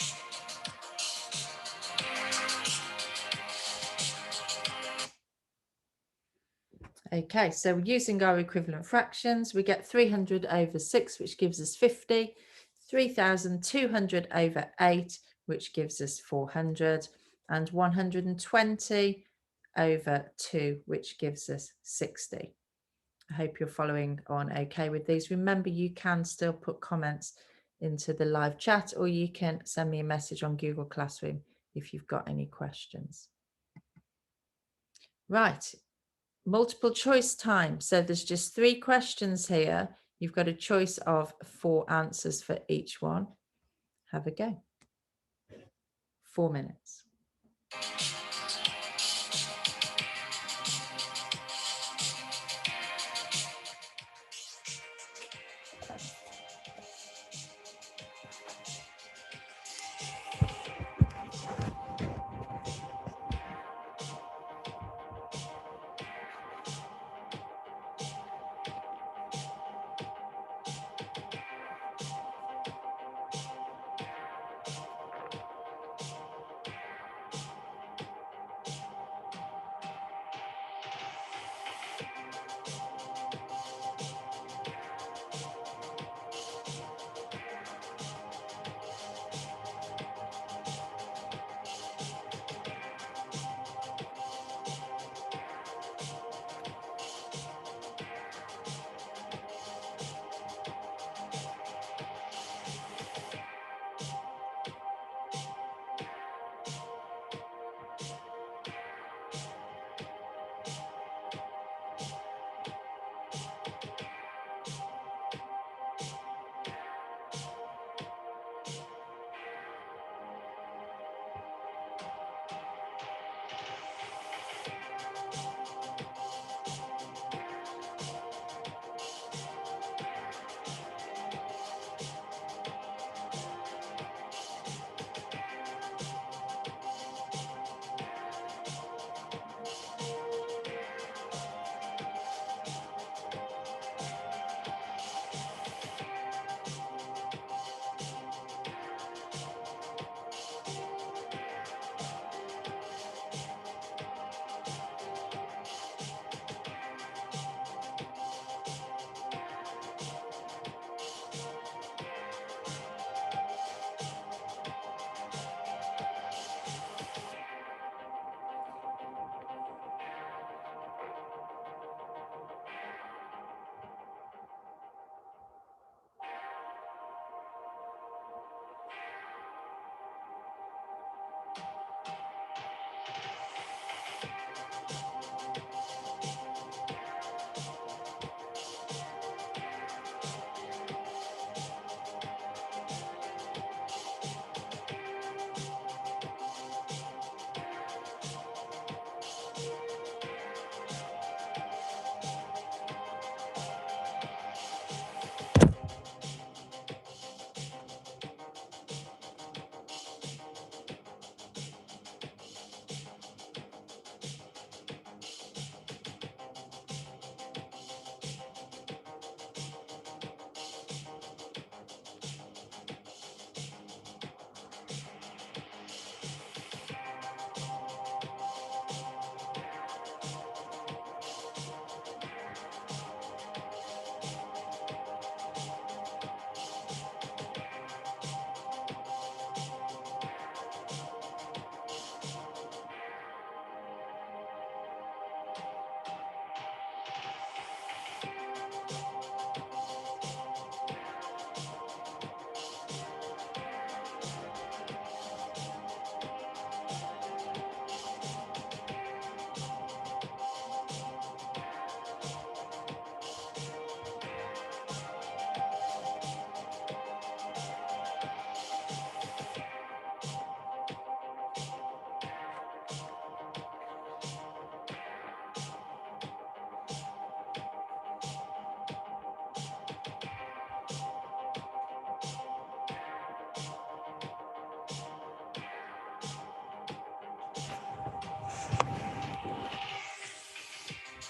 Okay, so using our equivalent fractions, we get 300 over 6, which gives us 50, 3,200 over 8, which gives us 400, and 120 over 2, which gives us 60. I hope you're following on okay with these. Remember, you can still put comments into the live chat, or you can send me a message on Google Classroom if you've got any questions. Right, multiple choice time. So there's just 3 questions here. You've got a choice of 4 answers for each one. Have a go. 4 minutes.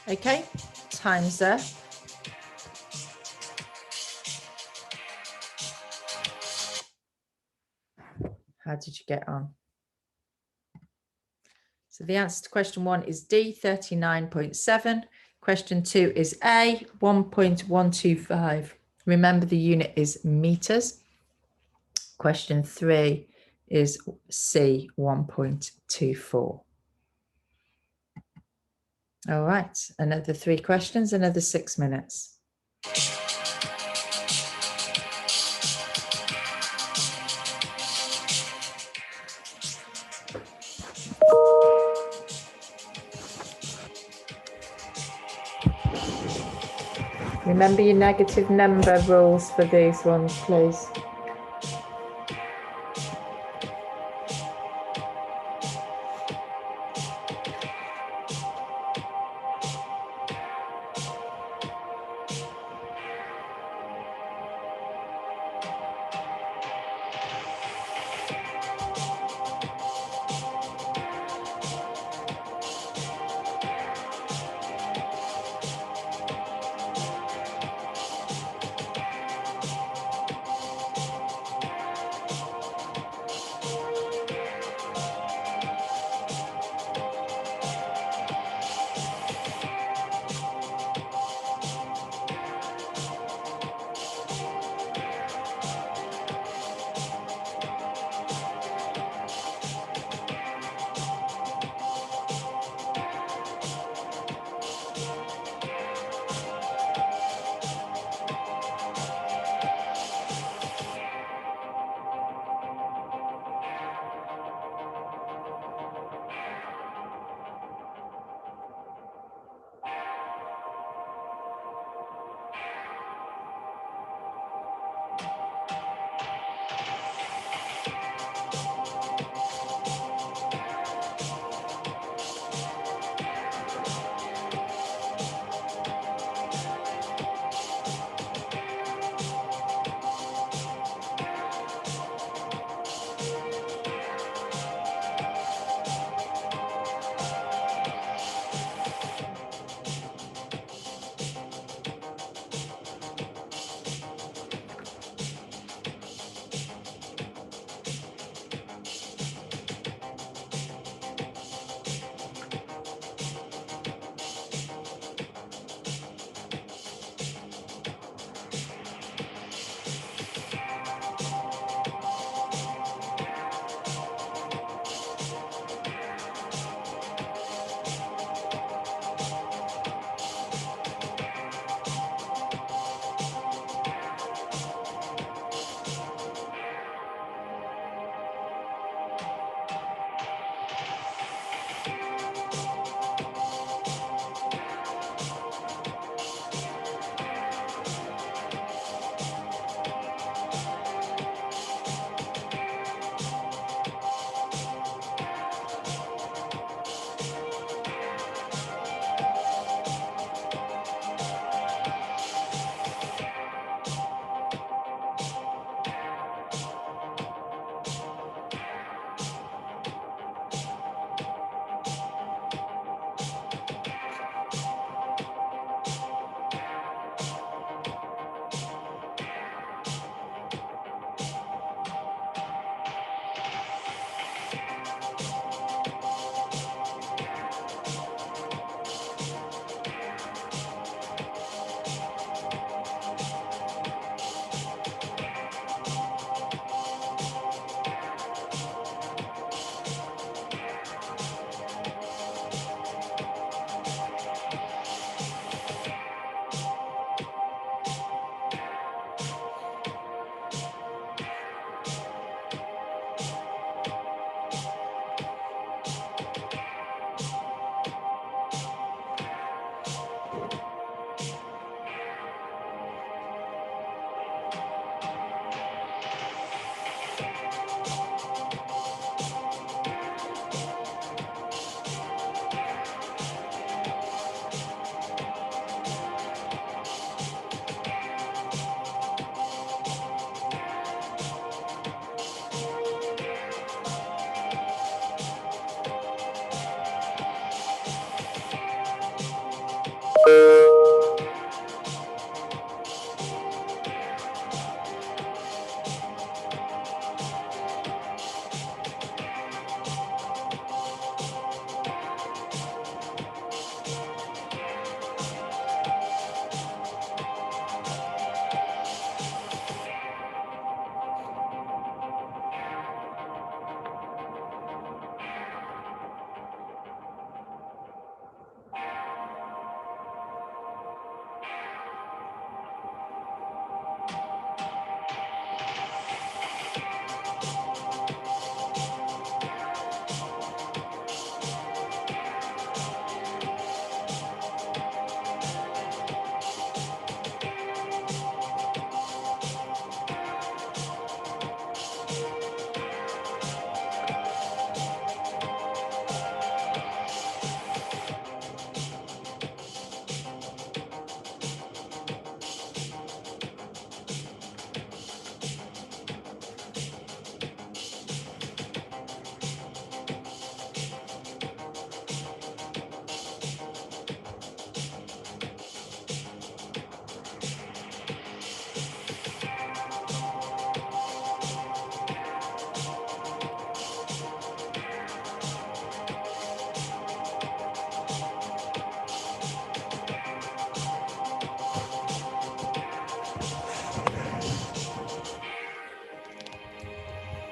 Okay, time's up. How did you get on? So the answer to question 1 is D, 39.7. Question 2 is A, 1.125. Remember, the unit is meters. Question 3 is C, 1.24. All right, another 3 questions, another 6 minutes. Remember your negative number rules for these ones, please.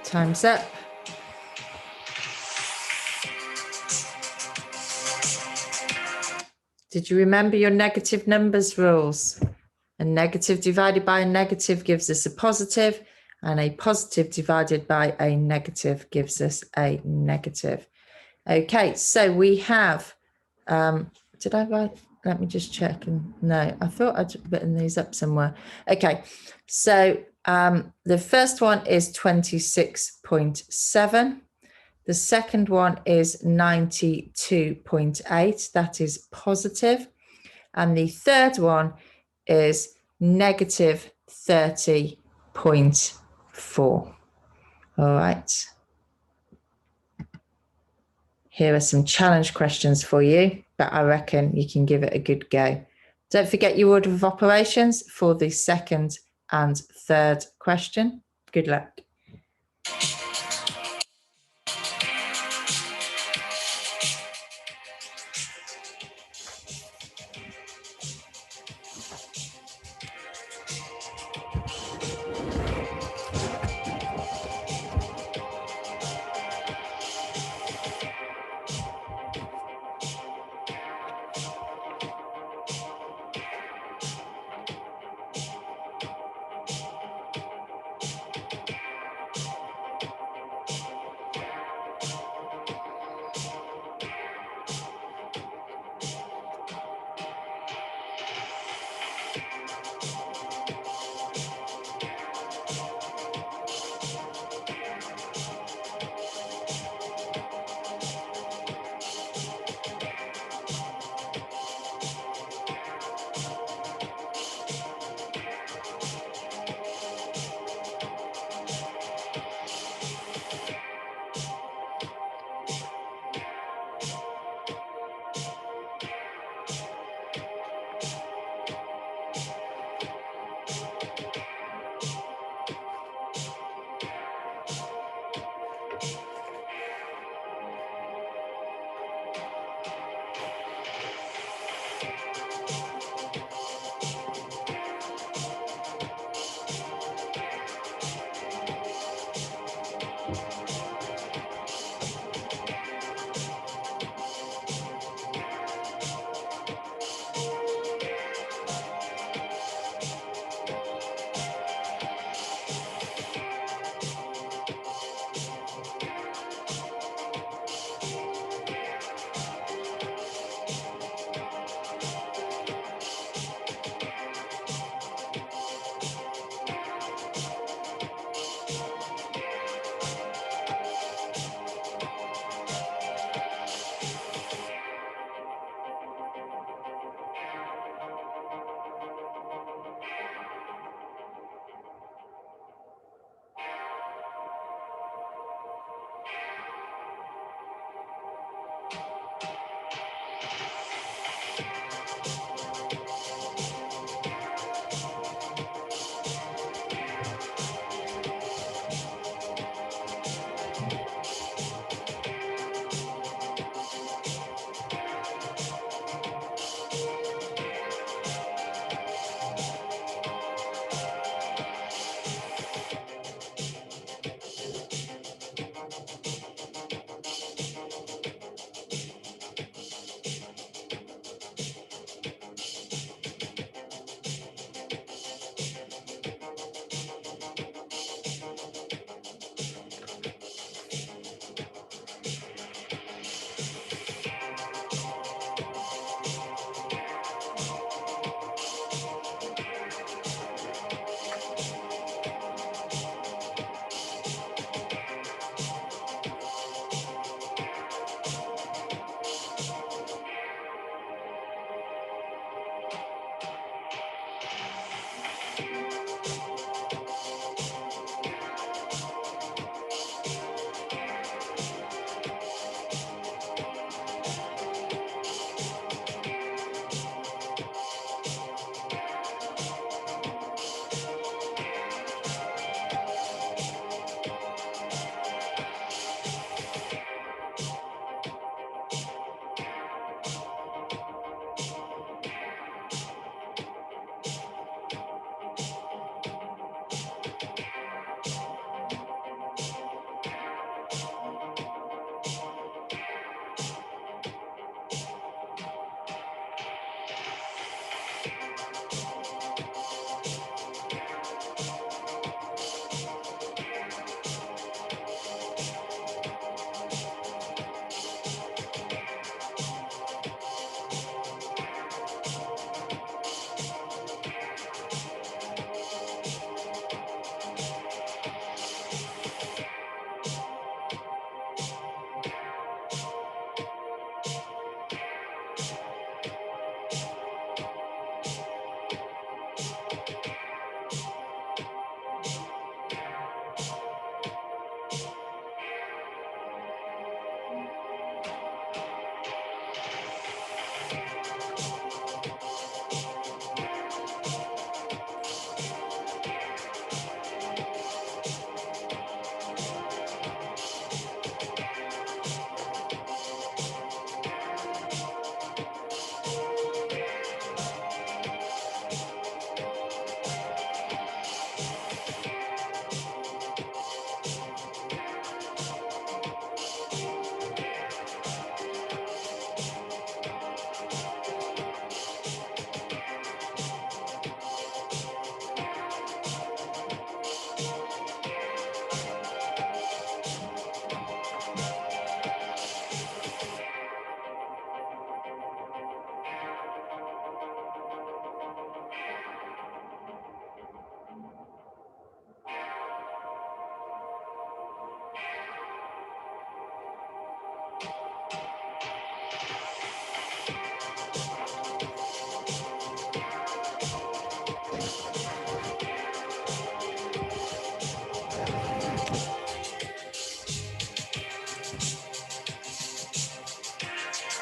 Time's up. Did you remember your negative numbers rules? A negative divided by a negative gives us a positive, and a positive divided by a negative gives us a negative. Okay, so we have, did I write? Let me just check. No, I thought I'd written these up somewhere. Okay, so the first one is 26.7. The second one is 92.8. That is positive. And the third one is negative 30.4. All right. Here are some challenge questions for you, but I reckon you can give it a good go. Don't forget your order of operations for the second and third question. Good luck.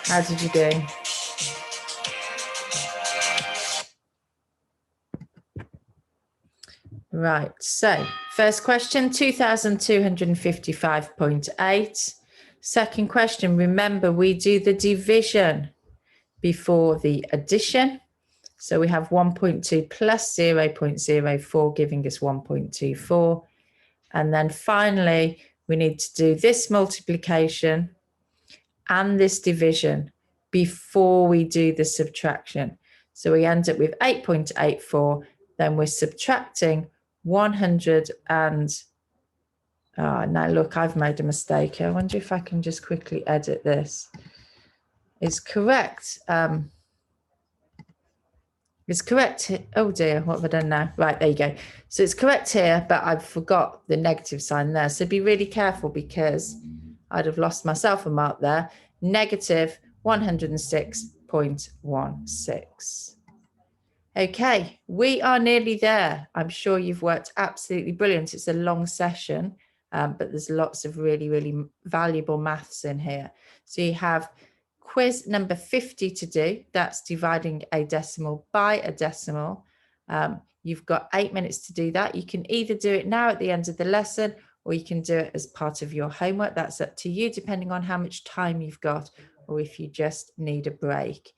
How did you do? Right, so first question, 2,255.8. Second question, remember we do the division before the addition. So we have 1.2 plus 0.04 giving us 1.24. And then finally, we need to do this multiplication and this division before we do the subtraction. So we end up with 8.84, then we're subtracting 100 and, now look, I've made a mistake. I wonder if I can just quickly edit this. It's correct. It's correct. Oh dear, what have I done now? Right, there you go. So it's correct here, but I've forgot the negative sign there. So be really careful because I'd have lost myself a mark there. Negative 106.16. Okay, we are nearly there. I'm sure you've worked absolutely brilliant. It's a long session, but there's lots of really, really valuable maths in here. So you have quiz number 50 to do. That's dividing a decimal by a decimal. You've got 8 minutes to do that. You can either do it now at the end of the lesson, or you can do it as part of your homework. That's up to you, depending on how much time you've got, or if you just need a break.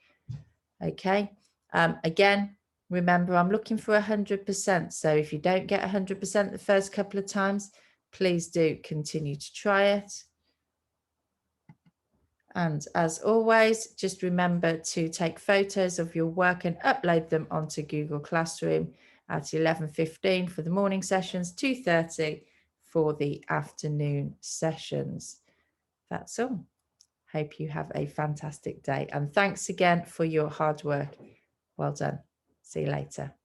Okay. Again, remember, I'm looking for 100%. So if you don't get 100% the first couple of times, please do continue to try it. And as always, just remember to take photos of your work and upload them onto Google Classroom at 11:15 for the morning sessions, 2:30 for the afternoon sessions. That's all. Hope you have a fantastic day. And thanks again for your hard work. Well done. See you later.